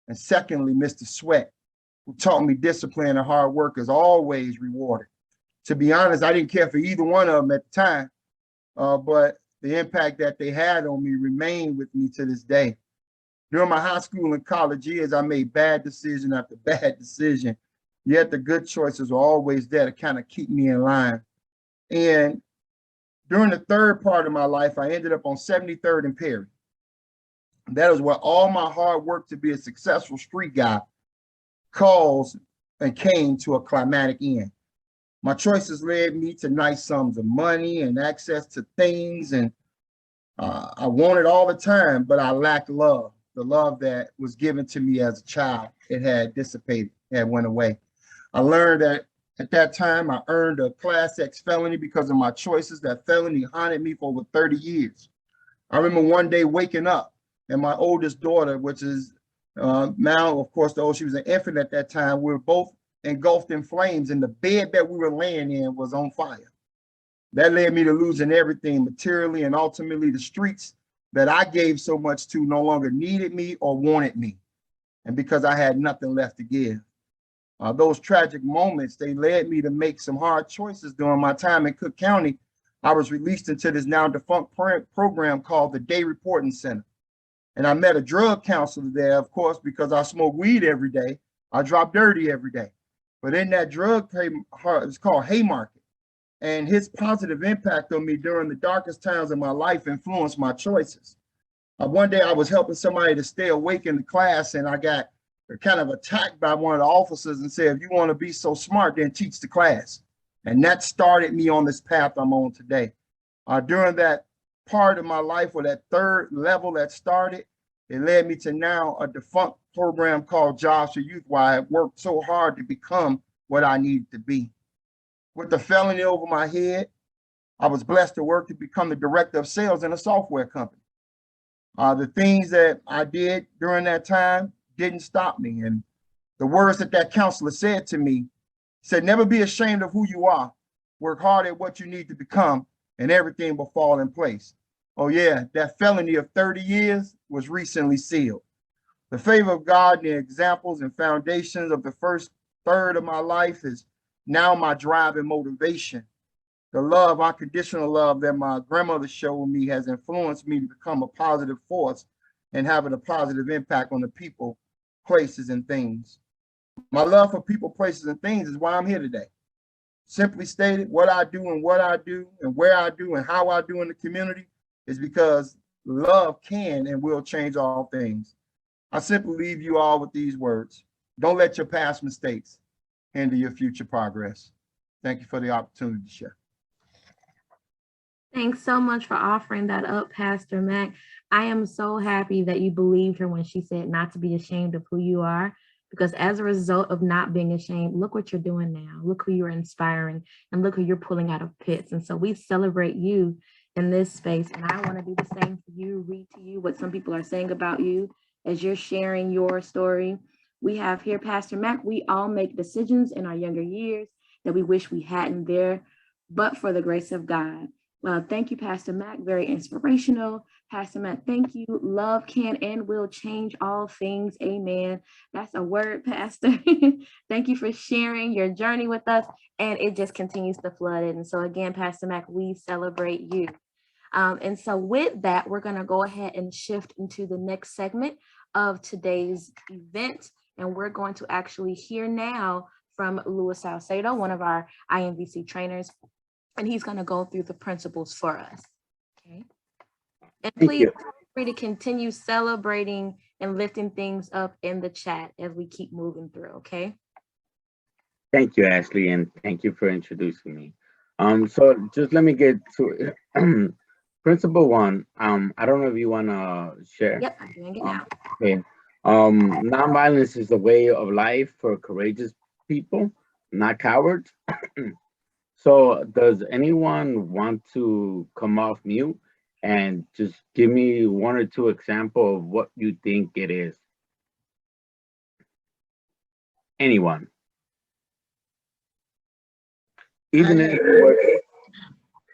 And secondly, Mr. Sweat, who taught me discipline and hard work is always rewarded. To be honest, I didn't care for either one of them at the time, but the impact that they had on me remained with me to this day. During my high school and college years, I made bad decision after bad decision, yet the good choices were always there to kind of keep me in line. And during the third part of my life, I ended up on 73rd and Perry. That is where all my hard work to be a successful street guy caused and came to a climatic end. My choices led me to nice sums of money and access to things, and I wanted all the time, but I lacked love. The love that was given to me as a child, it had dissipated, it had went away. I learned that at that time, I earned a Class X felony because of my choices. That felony haunted me for over 30 years. I remember one day waking up and my oldest daughter, which is now, of course, though she was an infant at that time, we were both engulfed in flames, and the bed that we were laying in was on fire. That led me to losing everything materially, and ultimately the streets that I gave so much to no longer needed me or wanted me. And because I had nothing left to give. Those tragic moments, they led me to make some hard choices during my time in Cook County. I was released into this now defunct program called the Day Reporting Center. And I met a drug counselor there, of course, because I smoke weed every day. I drop dirty every day. But in that drug, it's called Haymarket. And his positive impact on me during the darkest times of my life influenced my choices. One day I was helping somebody to stay awake in the class, and I got kind of attacked by one of the officers and said, if you want to be so smart, then teach the class. And that started me on this path I'm on today. During that part of my life, or that third level that started, it led me to now a defunct program called Jobs for Youth, where I worked so hard to become what I needed to be. With the felony over my head, I was blessed to work to become the director of sales in a software company. The things that I did during that time didn't stop me. And the words that that counselor said to me said, never be ashamed of who you are. Work hard at what you need to become and everything will fall in place. Oh yeah, that felony of 30 years was recently sealed. The favor of God and the examples and foundations of the first third of my life is now my drive and motivation. The love, unconditional love that my grandmother showed me has influenced me to become a positive force and having a positive impact on the people, places, and things. My love for people, places, and things is why I'm here today. Simply stated, what I do and what I do and where I do and how I do in the community is because love can and will change all things. I simply leave you all with these words. Don't let your past mistakes hinder your future progress. Thank you for the opportunity to share. Thanks so much for offering that up, Pastor Mac. I am so happy that you believed her when she said not to be ashamed of who you are, because as a result of not being ashamed, look what you're doing now. Look who you're inspiring and look who you're pulling out of pits. And so we celebrate you in this space. And I want to do the same for you, read to you what some people are saying about you as you're sharing your story. We have here, Pastor Mac, we all make decisions in our younger years that we wish we hadn't there, but for the grace of God. Thank you, Pastor Mac. Very inspirational. Pastor Mac, thank you. Love can and will change all things. Amen. That's a word, Pastor. Thank you for sharing your journey with us. And it just continues to flood it. And so again, Pastor Mac, we celebrate you. And so with that, we're going to go ahead and shift into the next segment of today's event. And we're going to actually hear now from Louis Salcedo, one of our IMVC trainers. And he's going to go through the principles for us. Okay. And please feel free to continue celebrating and lifting things up in the chat as we keep moving through. Okay. Thank you, Ashley, and thank you for introducing me. So just let me get to it. Principle one. I don't know if you want to share. Yep, I'm doing it now. Okay. Nonviolence is a way of life for courageous people, not cowards. So does anyone want to come off mute and just give me one or two examples of what you think it is? Anyone? Even if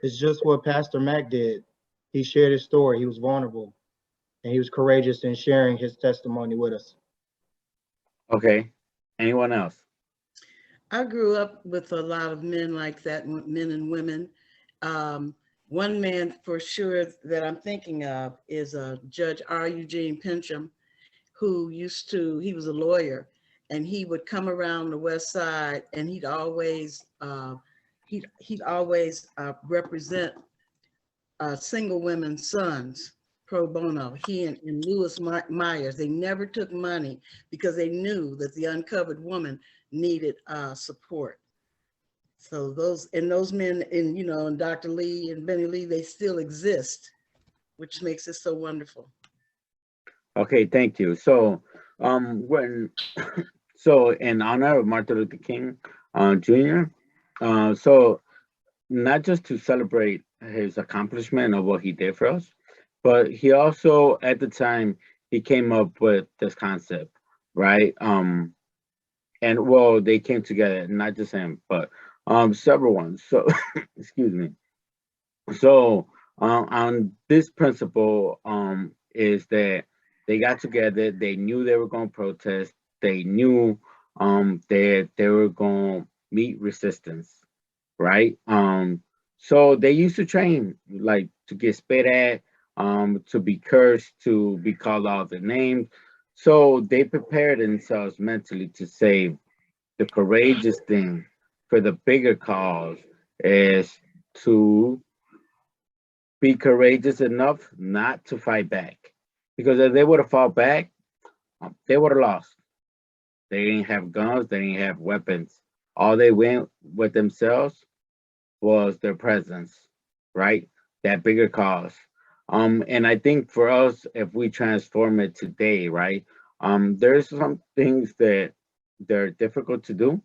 it's just what Pastor Mac did. He shared his story. He was vulnerable and he was courageous in sharing his testimony with us. Okay. Anyone else? I grew up with a lot of men like that, men and women. One man for sure that I'm thinking of is Judge R. Eugene Pincham, who he was a lawyer, and he would come around the West Side, and he'd always represent single women's sons pro bono. He and Lewis Myers, they never took money because they knew that the uncovered woman needed support. So those men and Dr. Lee and Benny Lee, they still exist, which makes it so wonderful. Okay, thank you. So so in honor of Martin Luther King Jr., so not just to celebrate his accomplishment of what he did for us, but he also at the time he came up with this concept, right? And well, they came together, not just him, but several ones. So excuse me. So on this principle is that they got together, they knew they were going to protest, they knew that they were going to meet resistance, right? So they used to train, like to get spit at, to be cursed, to be called out the names. So they prepared themselves mentally to say the courageous thing for the bigger cause is to be courageous enough not to fight back. Because if they would have fought back, they would have lost. They didn't have guns, they didn't have weapons. All they went with themselves was their presence, right? That bigger cause. And I think for us, if we transform it today, right? There's some things that they're difficult to do,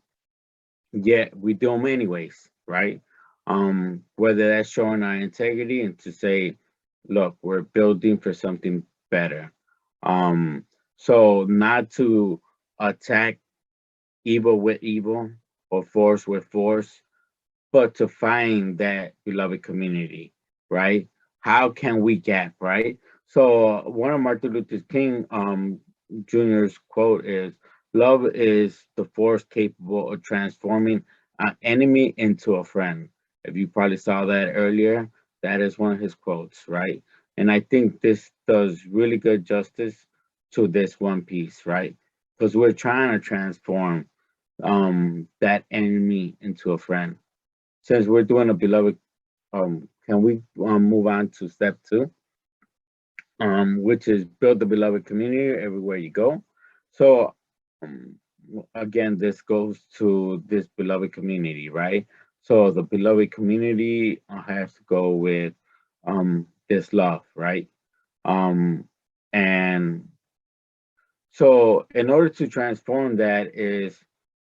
yet we do them anyways, right? Whether that's showing our integrity and to say, look, we're building for something better. So not to attack evil with evil or force with force, but to find that beloved community, right? How can we gap, right? So one of Martin Luther King Jr.'s quote is, "Love is the force capable of transforming an enemy into a friend." If you probably saw that earlier, that is one of his quotes, right? And I think this does really good justice to this one piece, right? Because we're trying to transform that enemy into a friend. Since we're doing a beloved, can we move on to step 2, which is build the beloved community everywhere you go. So again, this goes to this beloved community, right? So the beloved community has to go with this love, right? And so in order to transform that is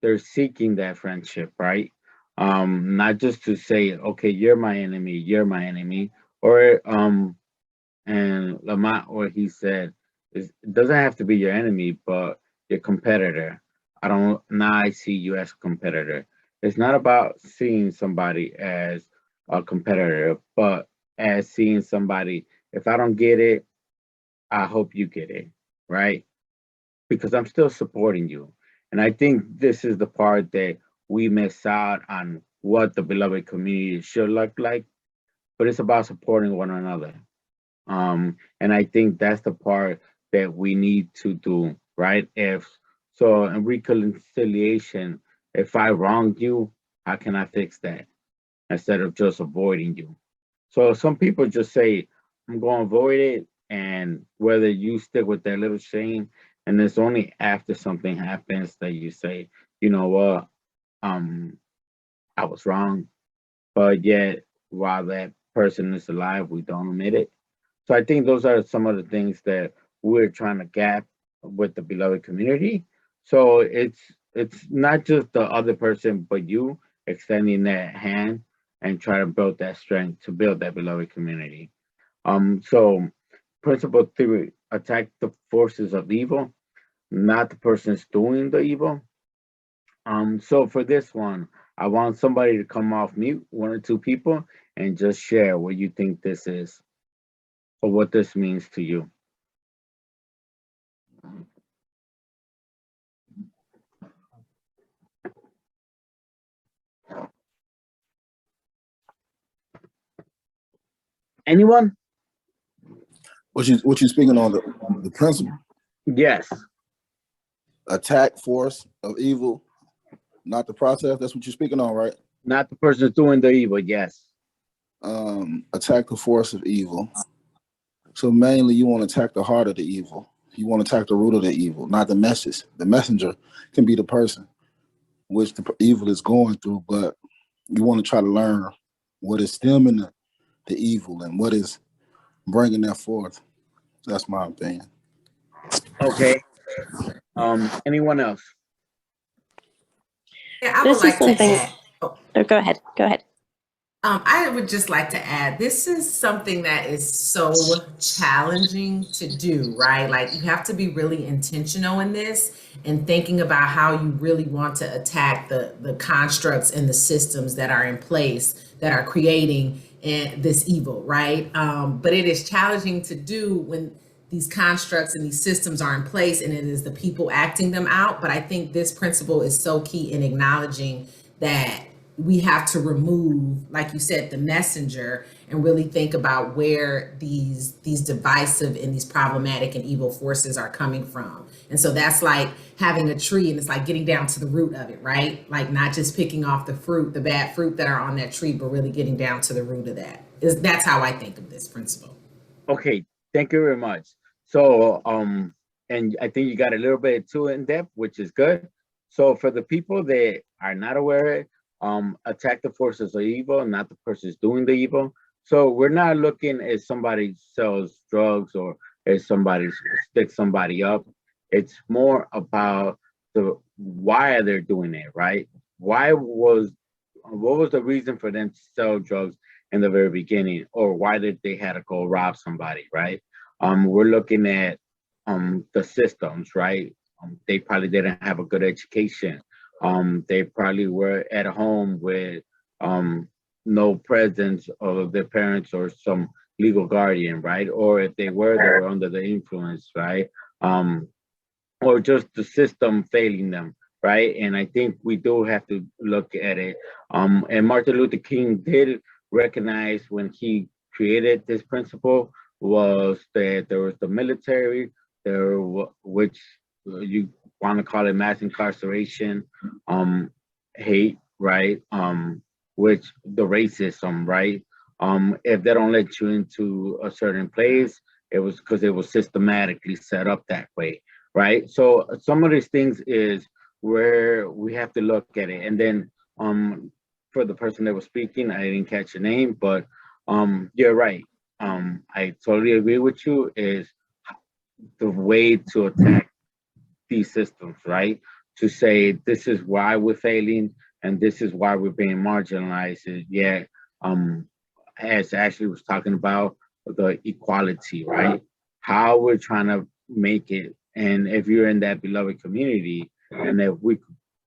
they're seeking that friendship, right? Not just to say, okay, you're my enemy, or and Lamont, what he said is it doesn't have to be your enemy, but your competitor. I don't now I see you as a competitor. It's not about seeing somebody as a competitor, but as seeing somebody, if I don't get it, I hope you get it, right? Because I'm still supporting you. And I think this is the part that we miss out on what the beloved community should look like, but it's about supporting one another. And I think that's the part that we need to do, right? If so, in reconciliation, if I wronged you, how can I fix that instead of just avoiding you? So some people just say, I'm going to avoid it. And whether you stick with that little shame, and it's only after something happens that you say, you know what, I was wrong. But yet, while that person is alive, we don't admit it. So I think those are some of the things that we're trying to gap with the beloved community. So it's not just the other person, but you extending that hand and try to build that strength to build that beloved community. So principle 3, attack the forces of evil, not the person's doing the evil. So for this one, I want somebody to come off mute, 1 or 2 people, and just share what you think this is or what this means to you. Anyone? What you speaking on the principle? Yes. Attack force of evil, not the process. That's what you're speaking on, right? Not the person doing the evil, yes. Attack the force of evil. So mainly you want to attack the heart of the evil. You want to attack the root of the evil, not the message. The messenger can be the person which the evil is going through, but you want to try to learn what is stemming the evil and what is bringing that forth. That's my opinion. Okay. Anyone else? Yeah, I would This is like to something. add. Oh, go ahead. Go ahead. I would just like to add, this is something that is so challenging to do, right? Like you have to be really intentional in this and thinking about how you really want to attack the constructs and the systems that are in place that are creating this evil, right? But it is challenging to do when these constructs and these systems are in place and it is the people acting them out. But I think this principle is so key in acknowledging that we have to remove, like you said, the messenger and really think about where these divisive and these problematic and evil forces are coming from. And so that's like having a tree and it's like getting down to the root of it, right? Like not just picking off the fruit, the bad fruit that are on that tree, but really getting down to the root of that. That's how I think of this principle. Okay, thank you very much. So and I think you got a little bit too in depth, which is good. So for the people that are not aware, attack the forces of evil, not the person's doing the evil. So we're not looking at somebody sells drugs or if somebody sticks somebody up. It's more about the why they're doing it, right? Why was what was the reason for them to sell drugs in the very beginning, or why did they had to go rob somebody, right? We're looking at the systems, right? They probably didn't have a good education. They probably were at home with no presence of their parents or some legal guardian, right? Or if they were under the influence, right? Or just the system failing them, right? And I think we do have to look at it. And Martin Luther King did recognize when he created this principle was that there was the military, which you want to call it mass incarceration, hate, right? Which the racism, right? If they don't let you into a certain place, it was because it was systematically set up that way, right? So some of these things is where we have to look at it. And then for the person that was speaking, I didn't catch your name, but you're right. I totally agree with you, is the way to attack these systems, right? To say this is why we're failing and this is why we're being marginalized. Yeah, as Ashley was talking about, the equality, right? How we're trying to make it. And if you're in that beloved community, and if we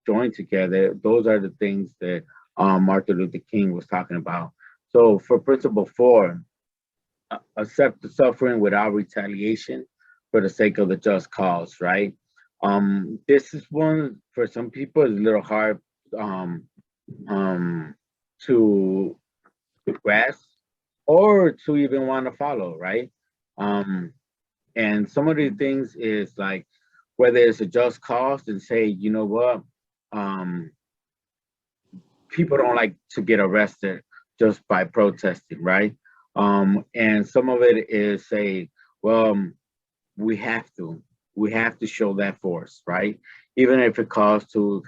join together, those are the things that Martin Luther King was talking about. So for principle 4, accept the suffering without retaliation for the sake of the just cause, right? This is one for some people is a little hard to grasp or to even want to follow, right? And some of the things is like whether it's a just cause and say, you know what, people don't like to get arrested just by protesting, right? And some of it is say, well, we have to show that force, right? Even if it calls to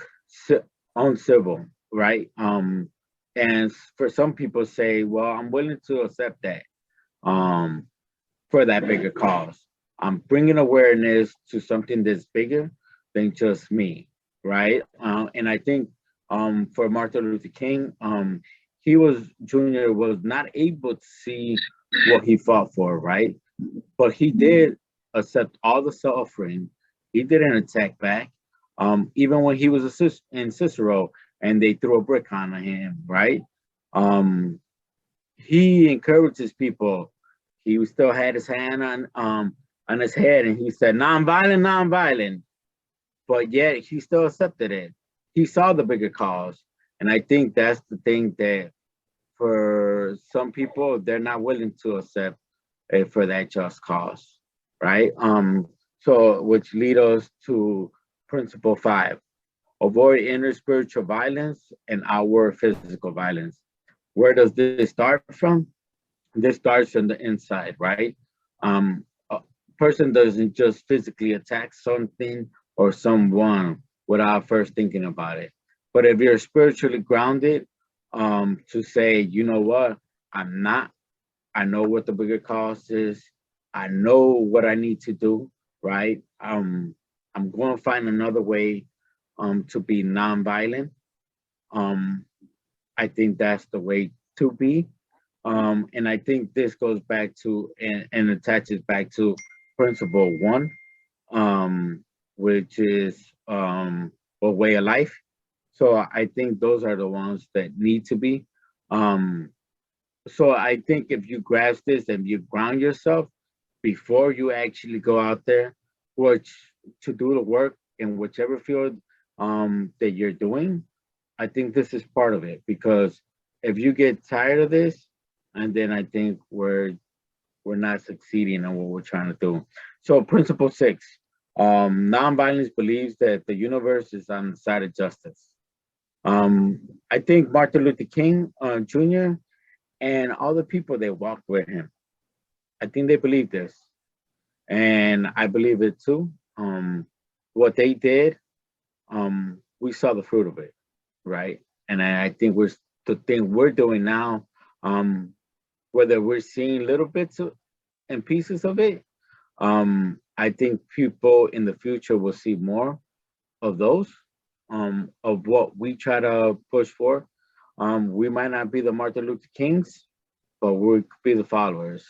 uncivil, right? And for some people say, well, I'm willing to accept that for that bigger cause. I'm bringing awareness to something that's bigger than just me, right? And I think for Martin Luther King, he was Junior was not able to see what he fought for, right? But he did accept all the suffering. He didn't attack back. Even when he was in Cicero and they threw a brick on him, right? He encourages people. He still had his hand on his head and he said, nonviolent, nonviolent. But yet he still accepted it. He saw the bigger cause. And I think that's the thing that for some people, they're not willing to accept it for that just cause, right? So which lead us to principle 5, avoid inner spiritual violence and outward physical violence. Where does this start from? This starts from the inside, right? A person doesn't just physically attack something or someone without first thinking about it. But if you're spiritually grounded, to say, you know what, I know what the bigger cause is. I know what I need to do, right? I'm going to find another way to be nonviolent. I think that's the way to be. And I think this goes back to and attaches back to principle 1, which is a way of life. So I think those are the ones that need to be. So I think if you grasp this and you ground yourself before you actually go out there, which to do the work in whichever field that you're doing, I think this is part of it. Because if you get tired of this, and then I think we're not succeeding in what we're trying to do. So principle 6, nonviolence believes that the universe is on the side of justice. I think Martin Luther King Jr. and all the people that walked with him, I think they believe this. And I believe it too. What they did, we saw the fruit of it, right? And I think the thing we're doing now, whether we're seeing little bits and pieces of it, I think people in the future will see more of those, of what we try to push for. We might not be the Martin Luther Kings, but we'll be the followers.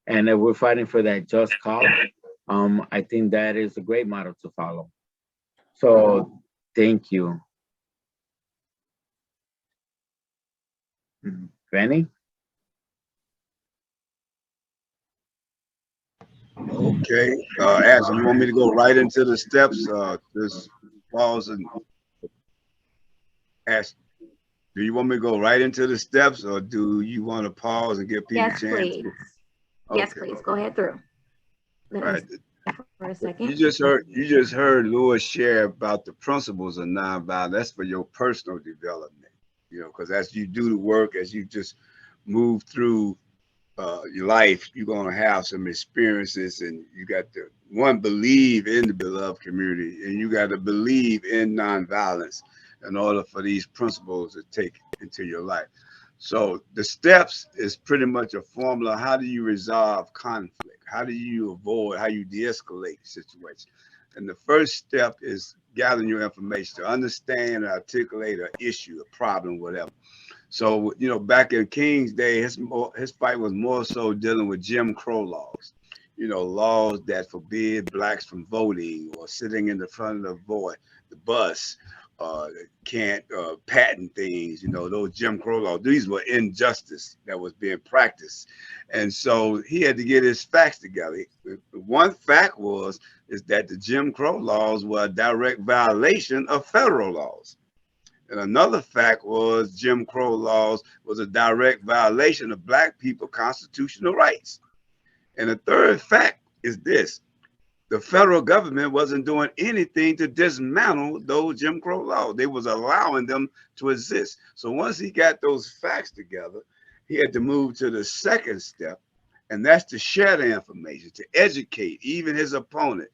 And if we're fighting for that just cause, I think that is a great model to follow. So thank you. Benny? Okay, Ashley, you want me to go right into the steps? Just pause and ask. Do you want me to go right into the steps, or do you want to pause and give people a Yes, chance? please. Okay. Yes, please. Go ahead through. Let me Right. for a second. You just heard Louis share about the principles of nonviolence. That's for your personal development, because as you do the work, as you just move through your life, you're gonna have some experiences, and you got to believe in the beloved community, and you got to believe in nonviolence in order for these principles to take into your life. So the steps is pretty much a formula. How do you resolve conflict? How do you avoid? How you de-escalate situations? And the first step is gathering your information to understand and articulate an issue, a problem, whatever. So, back in King's day, his fight was more so dealing with Jim Crow laws, laws that forbid blacks from voting or sitting in the front of the bus, can't patent things, those Jim Crow laws. These were injustice that was being practiced. And so he had to get his facts together. One fact is that the Jim Crow laws were a direct violation of federal laws. And another fact was Jim Crow laws was a direct violation of black people constitutional rights. And the third fact is this: the federal government wasn't doing anything to dismantle those Jim Crow laws. They was allowing them to exist. So once he got those facts together, he had to move to the second step, and that's to share the information, to educate even his opponent,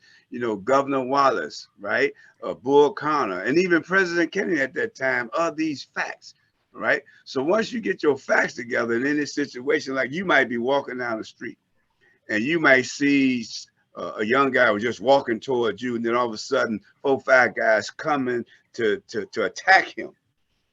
Governor Wallace, right? Bull Connor, and even President Kennedy at that time, of these facts, right? So once you get your facts together in any situation, like you might be walking down the street and you might see a young guy was just walking towards you, and then all of a sudden 4 or 5 guys coming to attack him,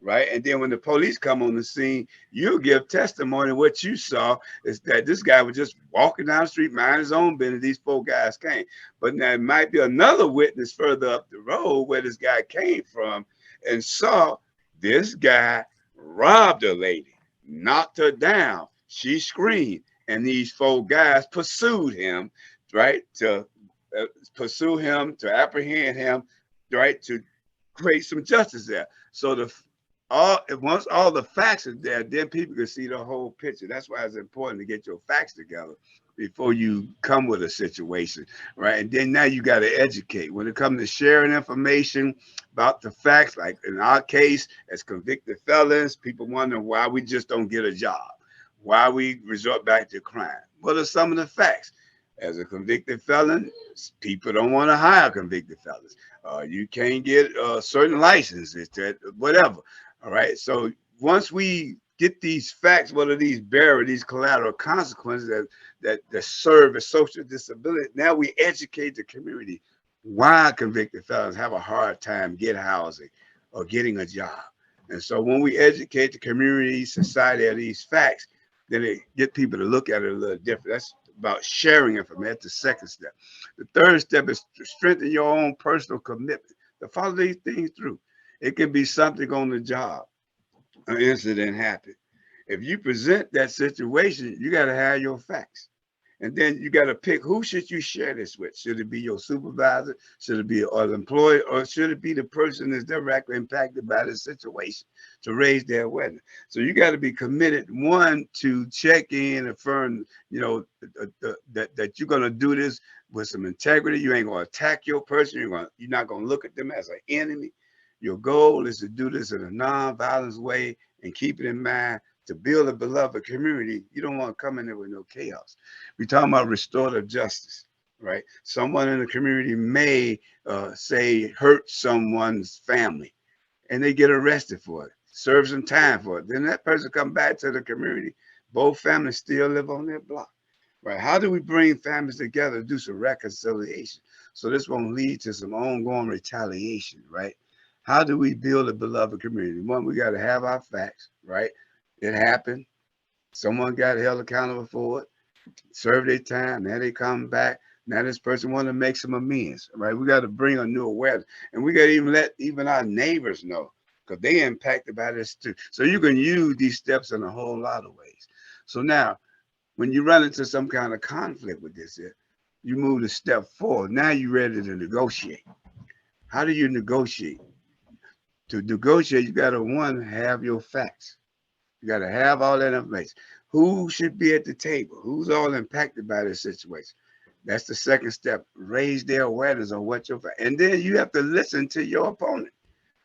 right? And then when the police come on the scene, you give testimony. What you saw is that this guy was just walking down the street, minding his own business. These 4 guys came. But now it might be another witness further up the road where this guy came from and saw this guy robbed a lady, knocked her down. She screamed, and these 4 guys pursued him, right? To pursue him, to apprehend him, right? To create some justice there. So once all the facts are there, then people can see the whole picture. That's why it's important to get your facts together before you come with a situation, right? And then now you got to educate. When it comes to sharing information about the facts, like in our case, as convicted felons, people wonder why we just don't get a job, why we resort back to crime. What are some of the facts? As a convicted felon, people don't want to hire convicted felons. You can't get certain licenses, whatever. All right. So once we get these facts, what are these these collateral consequences that serve as social disability? Now we educate the community why convicted felons have a hard time getting housing or getting a job. And so when we educate the community, society of these facts, then it get people to look at it a little different. That's about sharing information. That's the second step. The third step is to strengthen your own personal commitment to follow these things through. It can be something on the job, an incident happened. If you present that situation, you got to have your facts. And then you got to pick, who should you share this with? Should it be your supervisor? Should it be an employee? Or should it be the person that's directly impacted by the situation to raise their awareness? So you got to be committed, one, to check in, affirm, that you're going to do this with some integrity. You ain't going to attack your person. You're not going to look at them as an enemy. Your goal is to do this in a non-violent way, and keep it in mind, to build a beloved community. You don't want to come in there with no chaos. We're talking about restorative justice, right? Someone in the community may say hurt someone's family, and they get arrested for it, serve some time for it. Then that person come back to the community. Both families still live on their block, right? How do we bring families together to do some reconciliation so this won't lead to some ongoing retaliation, right? How do we build a beloved community? One, we got to have our facts, right? It happened. Someone got held accountable for it, served their time. Now they come back. Now this person want to make some amends, right? We got to bring a new awareness, and we got to even let even our neighbors know because they impacted by this too. So you can use these steps in a whole lot of ways. So now, when you run into some kind of conflict with this, you move to step 4. Now you're ready to negotiate. How do you negotiate? To negotiate, you got to, one, have your facts. You got to have all that information. Who should be at the table? Who's all impacted by this situation? That's the second step. Raise their awareness on what your fact. And then you have to listen to your opponent,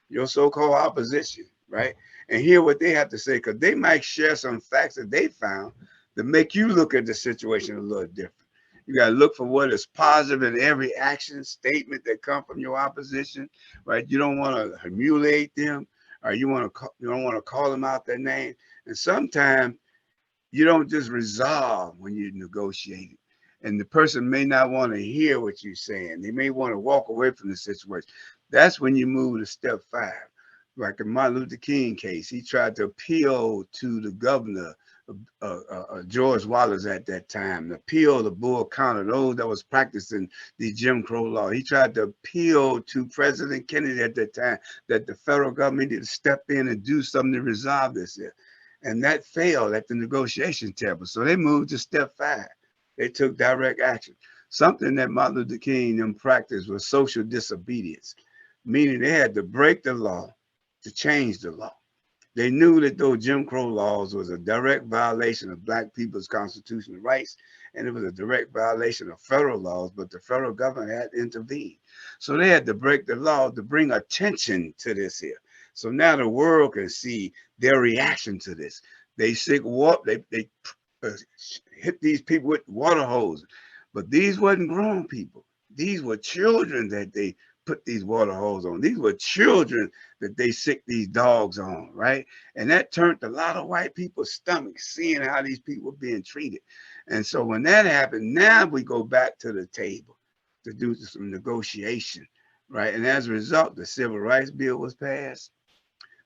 your so-called opposition, right? And hear what they have to say, because they might share some facts that they found that make you look at the situation a little different. You got to look for what is positive in every action statement that come from your opposition, right? You don't want to humiliate them, or you don't want to call them out their name. And sometimes you don't just resolve when you negotiate. And the person may not want to hear what you're saying. They may want to walk away from the situation. That's when you move to step 5. Like in Martin Luther King case, he tried to appeal to the governor, George Wallace at that time, appeal to Bull County, those that was practicing the Jim Crow law. He tried to appeal to President Kennedy at that time that the federal government needed to step in and do something to resolve this here. And that failed at the negotiation table. So they moved to step 5. They took direct action. Something that Martin Luther King and practiced was social disobedience, meaning they had to break the law to change the law. They knew that those Jim Crow laws was a direct violation of Black people's constitutional rights, and it was a direct violation of federal laws, but the federal government had intervened. So they had to break the law to bring attention to this here. So now the world can see their reaction to this. They sick water, they hit these people with water hoses, but these wasn't grown people. These were children that they put these water hoses on. These were children that they sick these dogs on, right? And that turned a lot of white people's stomachs seeing how these people were being treated. And so when that happened, now we go back to the table to do some negotiation, right? And as a result, the Civil Rights Bill was passed.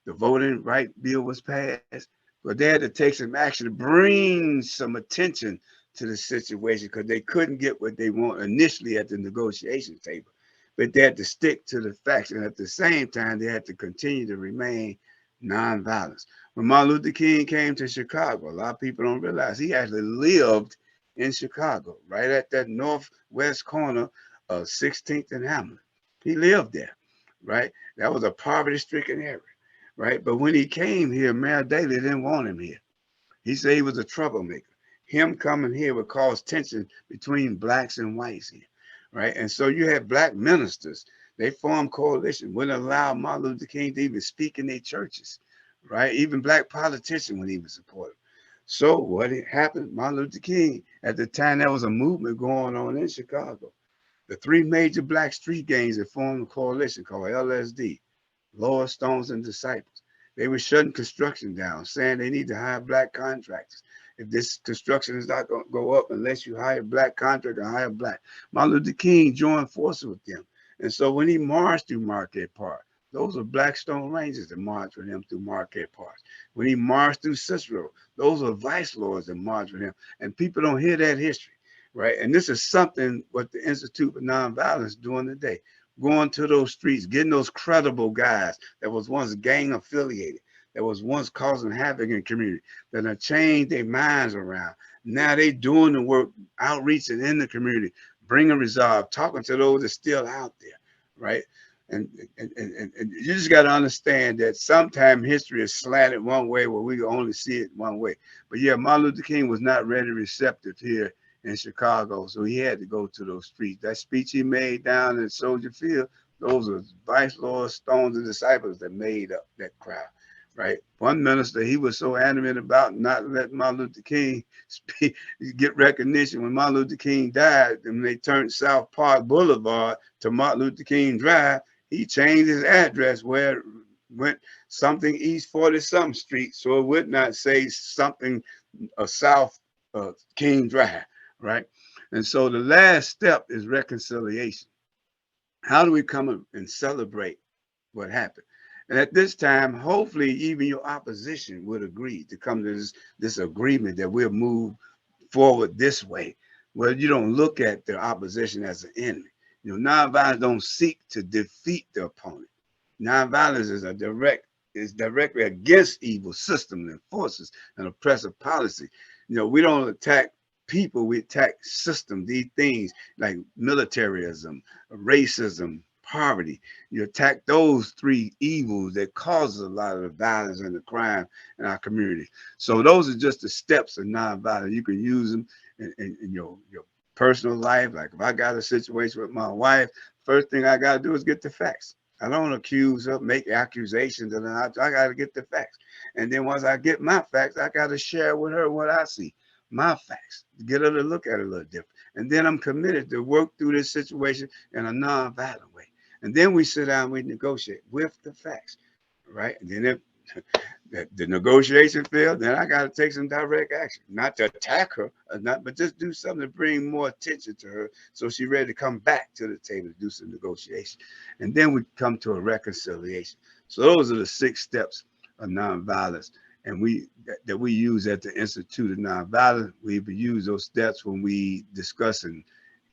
The Voting Rights Bill was passed. But they had to take some action to bring some attention to the situation because they couldn't get what they want initially at the negotiation table. But they had to stick to the facts. And at the same time, they had to continue to remain nonviolent. When Martin Luther King came to Chicago, a lot of people don't realize he actually lived in Chicago, right at that northwest corner of 16th and Hamlin. He lived there, right? That was a poverty-stricken area, right? But when he came here, Mayor Daley didn't want him here. He said he was a troublemaker. Him coming here would cause tension between Blacks and whites here, right? And so you had Black ministers. They formed coalition, wouldn't allow Martin Luther King to even speak in their churches, right? Even Black politicians wouldn't even support him. So what happened? Martin Luther King, at the time, there was a movement going on in Chicago. The 3 major Black street gangs that formed a coalition called LSD, Lower Stones and Disciples. They were shutting construction down, saying they need to hire Black contractors. If this construction is not going to go up unless you hire Black contractor and hire Black. Martin Luther King joined forces with them. And so when he marched through Marquette Park, those are Black Stone Rangers that marched with him through Marquette Park. When he marched through Cicero, those are vice lords that marched with him. And people don't hear that history, right? And this is something what the Institute for Nonviolence doing today. Going to those streets, getting those credible guys that was once gang affiliated, that was once causing havoc in the community, that have changed their minds around. Now they doing the work, outreaching in the community, bringing resolve, talking to those that still out there, right? And you just got to understand that sometimes history is slanted one way where we can only see it one way. But yeah, Martin Luther King was not ready receptive here in Chicago, so he had to go to those streets. That speech he made down in Soldier Field, those are vice lords, stones, and disciples that made up that crowd, right? One minister, he was so adamant about not letting Martin Luther King speak, get recognition. When Martin Luther King died, and they turned South Park Boulevard to Martin Luther King Drive, he changed his address where it went something East 40-something Street, so it would not say something South King Drive, right? And so the last step is reconciliation. How do we come and celebrate what happened. And at this time, hopefully even your opposition would agree to come to this agreement that we'll move forward this way, where you don't look at the opposition as an enemy. You know, nonviolence don't seek to defeat the opponent. Nonviolence is directly against evil systems and forces and oppressive policy. You know, we don't attack people, we attack systems, these things like militarism, racism, poverty. You attack those three evils that causes a lot of the violence and the crime in our community. So those are just the steps of nonviolence. You can use them in your personal life. Like if I got a situation with my wife, first thing I got to do is get the facts. I don't accuse her, make accusations, and I got to get the facts. And then once I get my facts, I got to share with her what I see, my facts, get her to look at it a little different. And then I'm committed to work through this situation in a non-violent way. And then we sit down, we negotiate with the facts, right? And then if the negotiation failed, then I got to take some direct action, not to attack her, but just do something to bring more attention to her so she's ready to come back to the table to do some negotiation. And then we come to a reconciliation. So those are the 6 steps of nonviolence. And we use at the Institute of Nonviolence. We use those steps when we discussing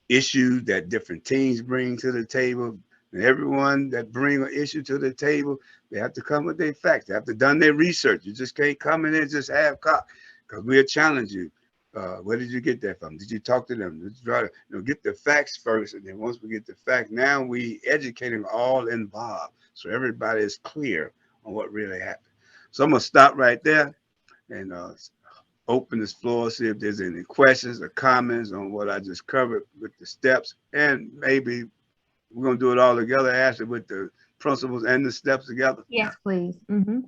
issues that different teams bring to the table. And everyone that bring an issue to the table, they have to come with their facts. They have to done their research. You just can't come in and just have cop, because we'll challenge you. Where did you get that from? Did you talk to them? Did you try to get the facts first? And then once we get the facts, now we educating all involved, so everybody is clear on what really happened. So I'm gonna stop right there and open this floor, see if there's any questions or comments on what I just covered with the steps, and maybe we're gonna do it all together, Ashley, with the principles and the steps together. Yes, please. Mm-hmm.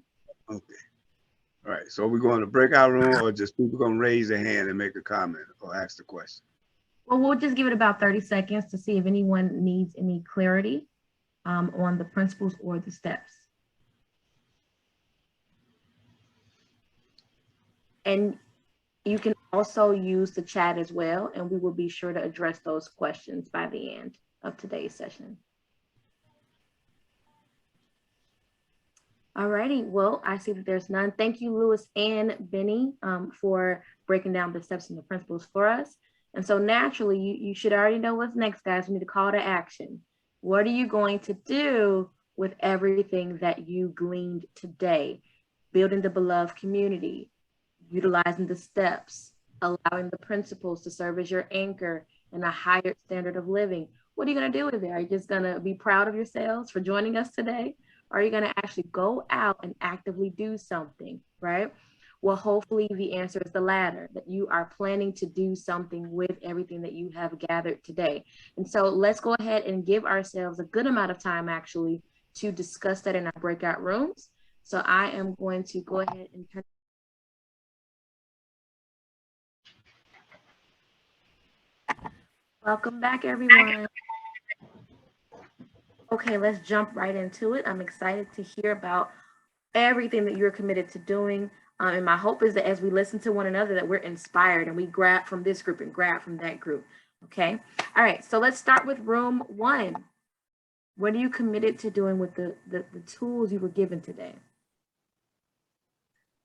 Okay. All right. So we're going to breakout room, or just people gonna raise their hand and make a comment or ask the question? Well, we'll just give it about 30 seconds to see if anyone needs any clarity on the principles or the steps. And you can also use the chat as well, and we will be sure to address those questions by the end of today's session. All righty, well, I see that there's none. Thank you, Lewis and Benny, for breaking down the steps and the principles for us. And so naturally, you should already know what's next, guys. We need a call to action. What are you going to do with everything that you gleaned today? Building the beloved community, utilizing the steps, allowing the principles to serve as your anchor and a higher standard of living. What are you going to do with it? Are you just going to be proud of yourselves for joining us today? Or are you going to actually go out and actively do something, right? Well, hopefully the answer is the latter, that you are planning to do something with everything that you have gathered today. And so let's go ahead and give ourselves a good amount of time actually to discuss that in our breakout rooms. So I am going to go ahead and turn. Welcome back, everyone. Okay, let's jump right into it. I'm excited to hear about everything that you're committed to doing. And my hope is that as we listen to one another, that we're inspired and we grab from this group and grab from that group. Okay. All right. So let's start with room 1. What are you committed to doing with the tools you were given today?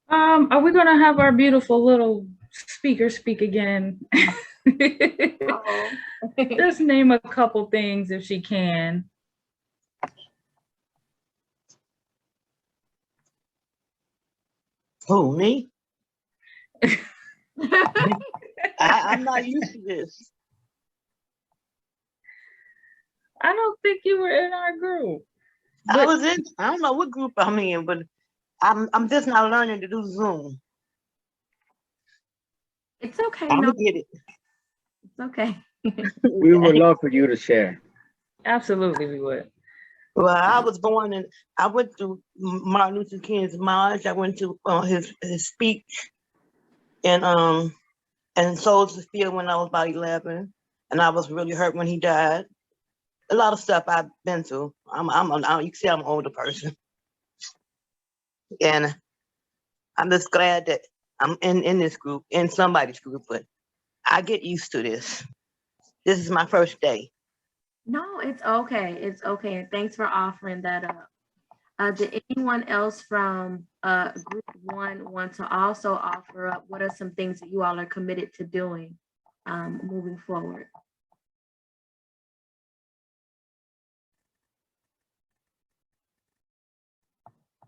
Are we going to have our beautiful little speaker speak again? Just name a couple things if she can. Who, me? I'm not used to this. I don't think you were in our group. I was in, I don't know what group I'm in, but I'm just not learning to do Zoom. It's okay. I'm gonna get it. It's okay. We would love for you to share. Absolutely, we would. Well, I was born in, I went to Martin Luther King's march. I went to his speech and Soldiers Field when I was about 11, and I was really hurt when he died. A lot of stuff I've been through. You can see I'm an older person, and I'm just glad that I'm in this group, in somebody's group. But I get used to this. This is my first day. No, it's okay. It's okay. And thanks for offering that up. Did anyone else from group one want to also offer up what are some things that you all are committed to doing moving forward?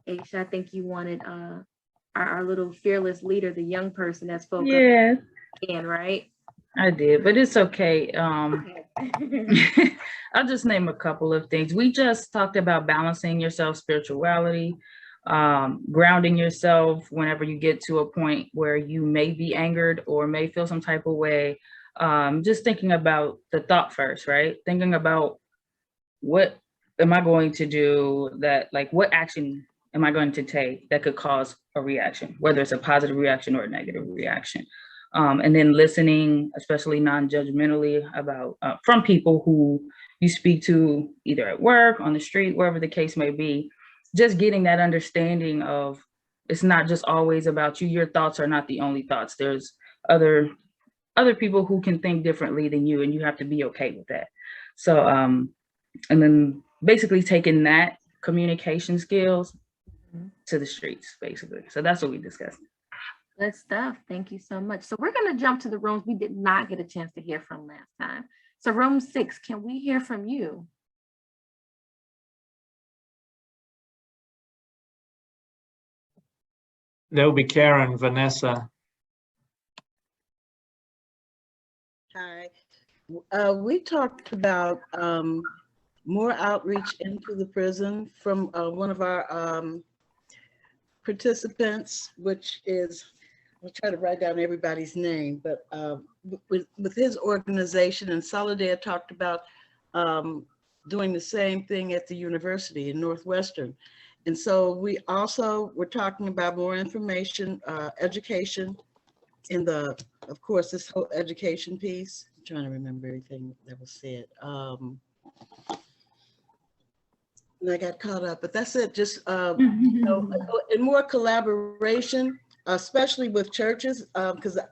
Aisha, I think you wanted our little fearless leader, the young person that spoke Yeah, up again, right? I did, but it's okay. I'll just name a couple of things. We just talked about balancing yourself, spirituality, grounding yourself whenever you get to a point where you may be angered or may feel some type of way. Just thinking about the thought first, right? Thinking about what am I going to do that, like what action am I going to take that could cause a reaction, whether it's a positive reaction or a negative reaction. And then listening, especially non-judgmentally about from people who you speak to either at work, on the street, wherever the case may be, just getting that understanding of it's not just always about you. Your thoughts are not the only thoughts. There's other people who can think differently than you, and you have to be okay with that. So, and then basically taking that communication skills to the streets, basically. So that's what we discussed. Good stuff. Thank you so much. So we're going to jump to the rooms we did not get a chance to hear from last time. So room 6, can we hear from you? That would be Karen, Vanessa. Hi. We talked about more outreach into the prison from one of our participants, which is, I'll try to write down everybody's name, but with his organization, and Soledad talked about doing the same thing at the university in Northwestern. And so we also were talking about more information, education in the, of course, this whole education piece. I'm trying to remember everything that was said. And I got caught up, but that's it. Just you know, and more collaboration, especially with churches, because it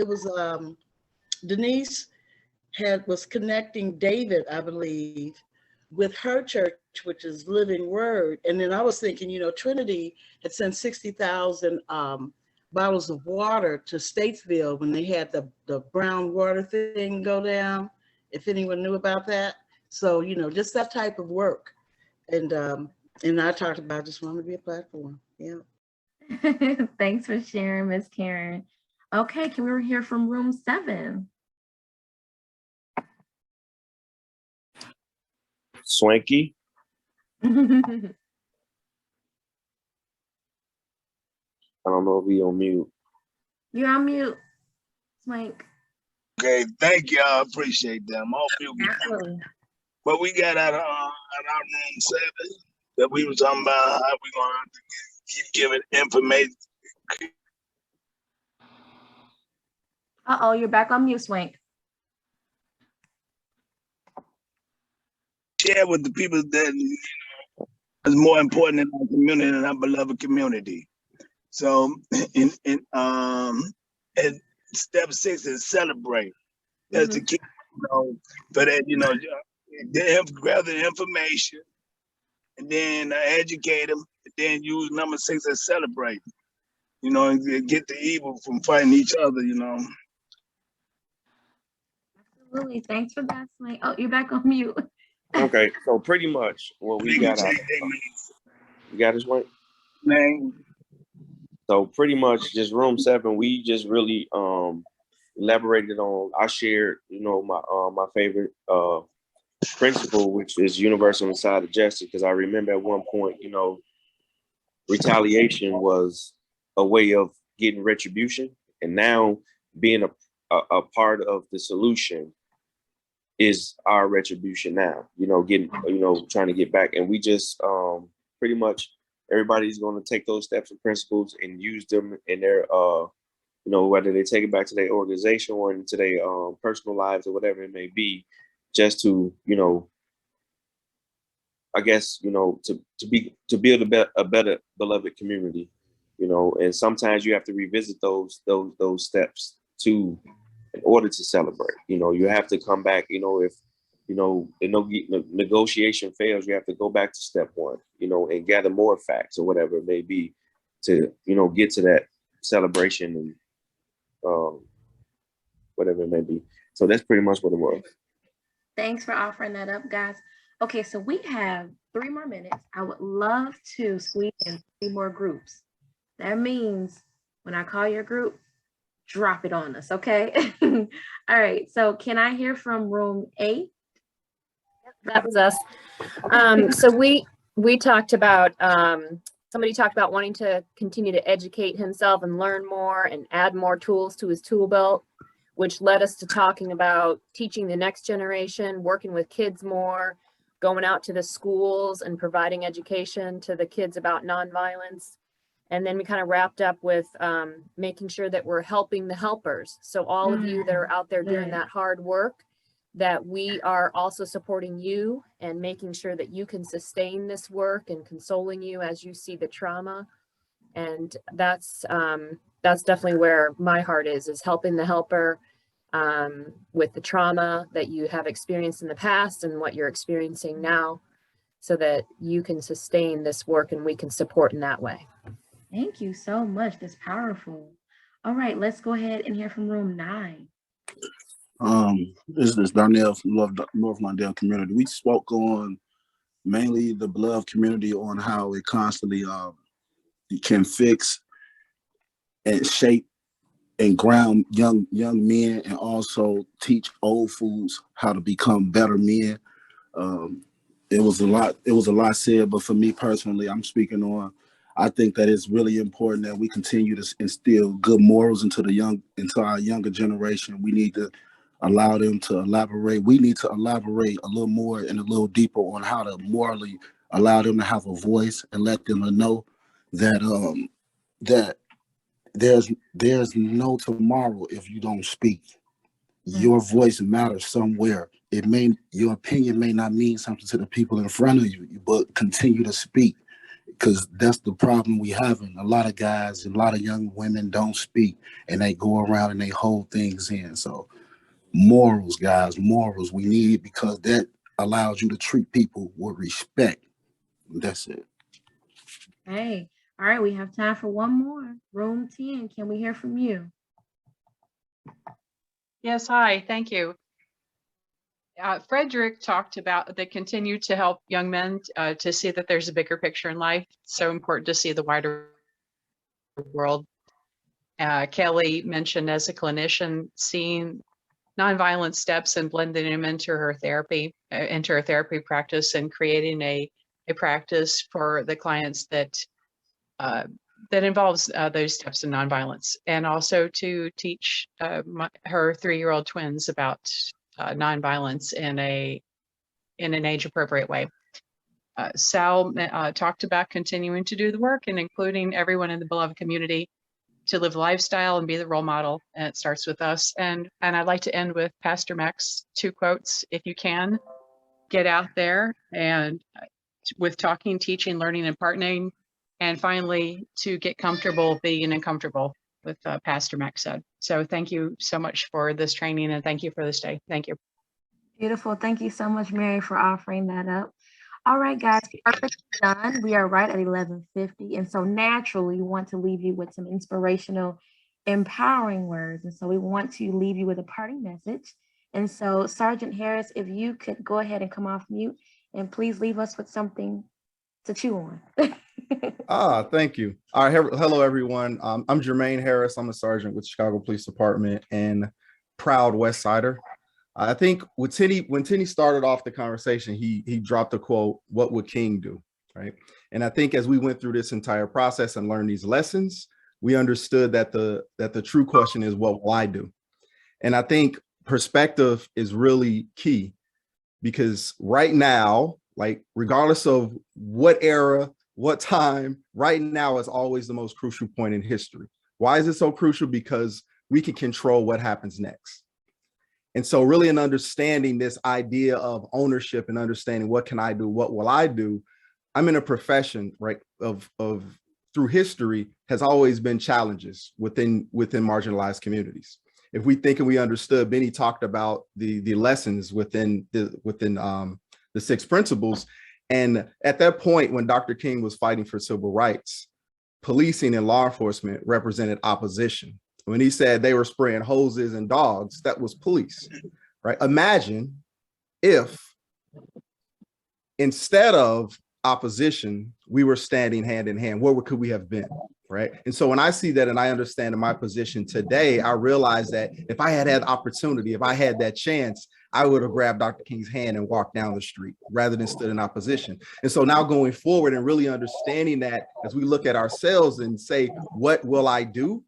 was Denise was connecting David, I believe, with her church, which is Living Word. And then I was thinking, you know, Trinity had sent 60,000 bottles of water to Statesville when they had the brown water thing go down, if anyone knew about that. So, you know, just that type of work. And I talked about just wanting to be a platform. Yeah. Thanks for sharing, Miss Karen. Okay, can we hear from room 7? Swanky. I don't know if we on mute. You're on mute, Swank. Okay, thank you. I appreciate that. I'm off mute. But we got out of room 7 that we were talking about how we gonna have to keep giving information. Uh-oh, you're back on mute, Swank. Share with the people that is more important in our community and our beloved community. So in step 6 is celebrate. That's the key, you know, for that, you know, grab the information and then educate them, and then use number 6 as celebrate, you know, and get the evil from fighting each other, you know. Absolutely. Thanks for that, Swank. Oh, you're back on mute. Okay, so pretty much what we got out. You got this one? So pretty much just room 7, we just really elaborated on, I shared, you know, my favorite principle, which is universal inside of justice, because I remember at one point, you know, retaliation was a way of getting retribution, and now being a part of the solution is our retribution now, you know, trying to get back. And we just pretty much everybody's going to take those steps and principles and use them in their, you know, whether they take it back to their organization or into their personal lives or whatever it may be, just to, you know, I guess, you know, to build a better beloved community, you know. And sometimes you have to revisit those steps in order to celebrate. You know, you have to come back. You know, if negotiation fails, you have to go back to step one, and gather more facts or whatever it may be to, get to that celebration and whatever it may be. So that's pretty much what it was. Thanks for offering that up, guys. Okay, so we have 3 more minutes. I would love to squeeze in 3 more groups. That means when I call your group, drop it on us, okay? All right, so can I hear from room 8? That was us. So we talked about, somebody talked about wanting to continue to educate himself and learn more and add more tools to his tool belt, which led us to talking about teaching the next generation, working with kids more, going out to the schools and providing education to the kids about nonviolence. And then we kind of wrapped up with making sure that we're helping the helpers. So all of you that are out there doing that hard work, that we are also supporting you and making sure that you can sustain this work and consoling you as you see the trauma. And that's definitely where my heart is helping the helper with the trauma that you have experienced in the past and what you're experiencing now, so that you can sustain this work and we can support in that way. Thank you so much. That's powerful. All right, let's go ahead and hear from room 9. This is Darnell from North Lawndale community. We spoke on mainly the beloved community, on how it constantly can fix and shape and ground young men, and also teach old fools how to become better men. It was a lot said, but for me personally, I'm speaking on, I think that it's really important that we continue to instill good morals into our younger generation. We need to allow them to elaborate. We need to elaborate a little more and a little deeper on how to morally allow them to have a voice and let them know that that there's no tomorrow if you don't speak. Your voice matters somewhere. Your opinion may not mean something to the people in front of you, but continue to speak, because that's the problem we have. A lot of guys and a lot of young women don't speak, and they go around and they hold things in. So morals, guys, morals, we need it, because that allows you to treat people with respect. That's it. Hey, all right, we have time for one more. Room 10, can we hear from you? Yes, hi, thank you. Frederick talked about they continue to help young men to see that there's a bigger picture in life. It's so important to see the wider world. Kelly mentioned, as a clinician, seeing nonviolent steps and blending them into her therapy practice, and creating a practice for the clients that involves those steps in nonviolence, and also to teach her 3-year-old twins about nonviolence in an age-appropriate way. Sal talked about continuing to do the work and including everyone in the beloved community to live lifestyle and be the role model, and it starts with us. And I'd like to end with Pastor Mac's 2 quotes. If you can, get out there and with talking, teaching, learning, and partnering. And finally, to get comfortable being uncomfortable, with Pastor Mac said. So thank you so much for this training, and thank you for this day. Thank you. Beautiful. Thank you so much, Mary, for offering that up. All right, guys, perfect. Done. We are right at 11:50. And so naturally, we want to leave you with some inspirational, empowering words. And so we want to leave you with a parting message. And so Sergeant Harris, if you could go ahead and come off mute and please leave us with something to chew on. Thank you. All right, hello everyone. I'm Jermaine Harris. I'm a sergeant with Chicago Police Department and proud West Sider. I think when Tinny started off the conversation, he dropped a quote, "What would King do?" Right? And I think as we went through this entire process and learned these lessons, we understood that the true question is, what will I do? And I think perspective is really key, because right now, like regardless of what era, what time, right now is always the most crucial point in history. Why is it so crucial? Because we can control what happens next. And so really in understanding this idea of ownership and understanding what can I do, what will I do, I'm in a profession, right, of through history has always been challenges within marginalized communities. if we think and we understood, Benny talked about the lessons within the 6 principles. And at that point, when Dr. King was fighting for civil rights, policing and law enforcement represented opposition. When he said they were spraying hoses and dogs, that was police, right? Imagine if instead of opposition, we were standing hand in hand. Where could we have been, right? And so when I see that and I understand in my position today, I realize that if I had had opportunity, if I had that chance, I would have grabbed Dr. King's hand and walked down the street rather than stood in opposition. And so now going forward and really understanding that as we look at ourselves and say, what will I do?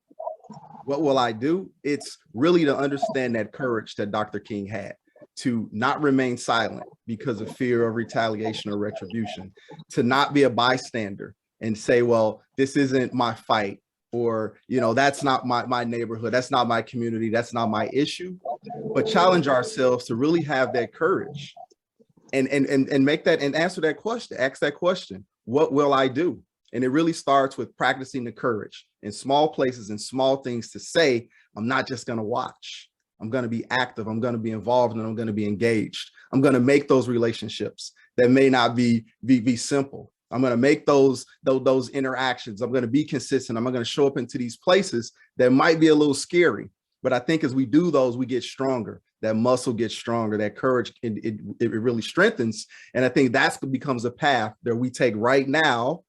What will I do? It's really to understand that courage that Dr. King had, to not remain silent because of fear of retaliation or retribution, to not be a bystander and say, well, this isn't my fight, or, you know, that's not my neighborhood, that's not my community, that's not my issue, but challenge ourselves to really have that courage and make that and answer that question, ask that question, what will I do? And it really starts with practicing the courage in small places and small things to say, I'm not just going to watch. I'm going to be active. I'm going to be involved, and I'm going to be engaged. I'm going to make those relationships that may not be simple. I'm going to make those interactions. I'm going to be consistent. I'm going to show up into these places that might be a little scary. But I think as we do those, we get stronger. That muscle gets stronger. That courage, it really strengthens. And I think that becomes a path that we take right now,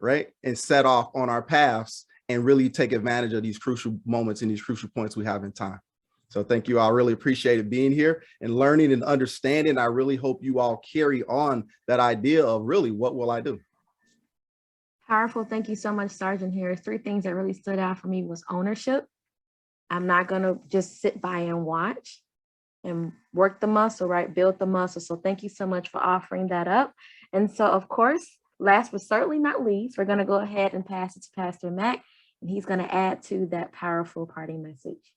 right, and set off on our paths and really take advantage of these crucial moments and these crucial points we have in time. So thank you. I really appreciated being here and learning and understanding. I really hope you all carry on that idea of really, what will I do? Powerful. Thank you so much, Sergeant Harris. 3 things that really stood out for me was ownership. I'm not going to just sit by and watch, and work the muscle, right? Build the muscle. So thank you so much for offering that up. And so, of course, last but certainly not least, we're going to go ahead and pass it to Pastor Mac, and he's going to add to that powerful parting message.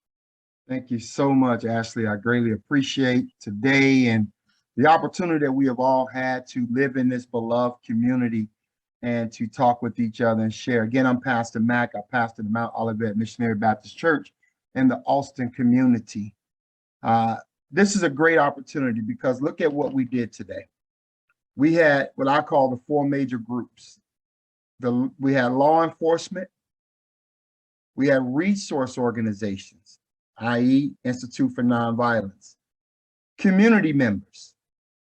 Thank you so much, Ashley. I greatly appreciate today and the opportunity that we have all had to live in this beloved community and to talk with each other and share. Again, I'm Pastor Mac. I pastor the Mount Olivet Missionary Baptist Church in the Austin community. This is a great opportunity because look at what we did today. We had what I call the 4 major groups. We had law enforcement, we had resource organizations, i.e. Institute for Nonviolence, community members,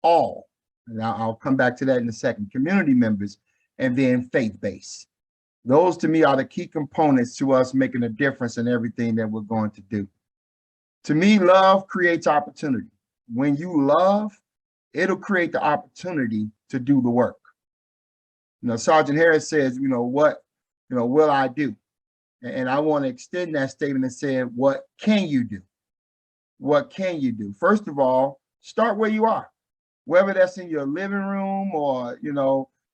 all, and I'll come back to that in a second, community members, and then faith-based. Those to me are the key components to us making a difference in everything that we're going to do. To me, love creates opportunity. When you love, it'll create the opportunity to do the work. You know, Sergeant Harris says, what will I do? And I want to extend that statement and say, what can you do? What can you do? First of all, start where you are, whether that's in your living room or,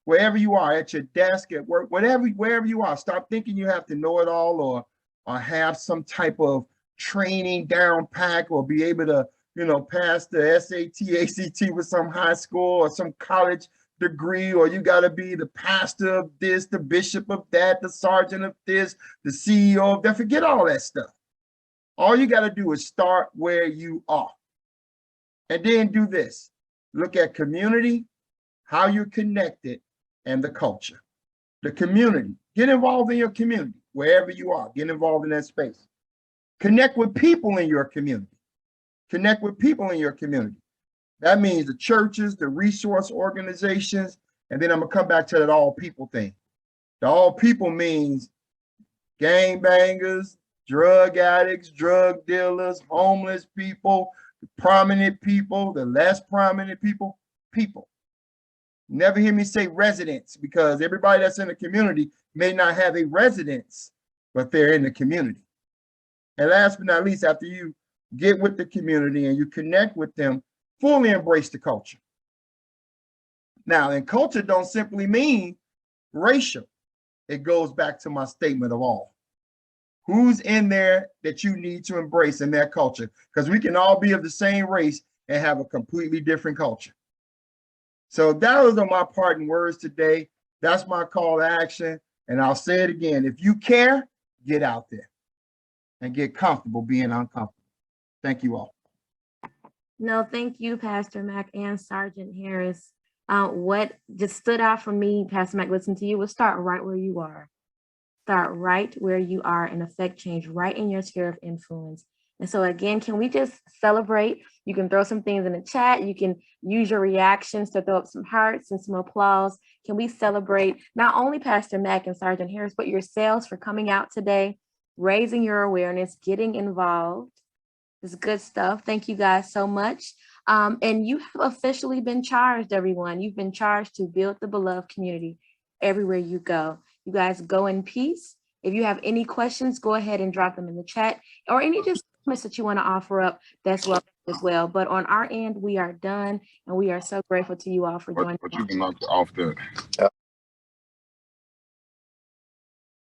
wherever you are, at your desk, at work, wherever you are. Stop thinking you have to know it all or have some type of training down pack or be able to, pass the SAT, ACT with some high school or some college degree, or you got to be the pastor of this, the bishop of that, the sergeant of this, the CEO of that. Forget all that stuff. All you got to do is start where you are. And then do this. Look at community, how you're connected, and the culture. The community. Get involved in your community, wherever you are. Get involved in that space. Connect with people in your community. Connect with people in your community. That means the churches, the resource organizations, and then I'm going to come back to that all people thing. The all people means gangbangers, drug addicts, drug dealers, homeless people, prominent people, the less prominent people. Never hear me say residents, because everybody that's in the community may not have a residence, but they're in the community. And last but not least, after you get with the community and you connect with them, fully embrace the culture. Now, and culture don't simply mean racial. It goes back to my statement of all. Who's in there that you need to embrace in that culture? Because we can all be of the same race and have a completely different culture. So those are my parting words today. That's my call to action. And I'll say it again. If you care, get out there. and get comfortable being uncomfortable. Thank you all. No, thank you, Pastor Mac and Sergeant Harris. What just stood out for me, Pastor Mac, listening to you, was start right where you are. Start right where you are and affect change right in your sphere of influence. And so again, can we just celebrate? You can throw some things in the chat. You can use your reactions to throw up some hearts and some applause. Can we celebrate not only Pastor Mac and Sergeant Harris, but yourselves for coming out today, raising your awareness, getting involved? It's good stuff. Thank you guys so much. And you have officially been charged, everyone. You've been charged to build the beloved community everywhere you go. You guys go in peace. If you have any questions, go ahead and drop them in the chat, or any just comments that you want to offer up, that's welcome as well. But on our end, we are done, and we are so grateful to you all for joining. But you can knock off the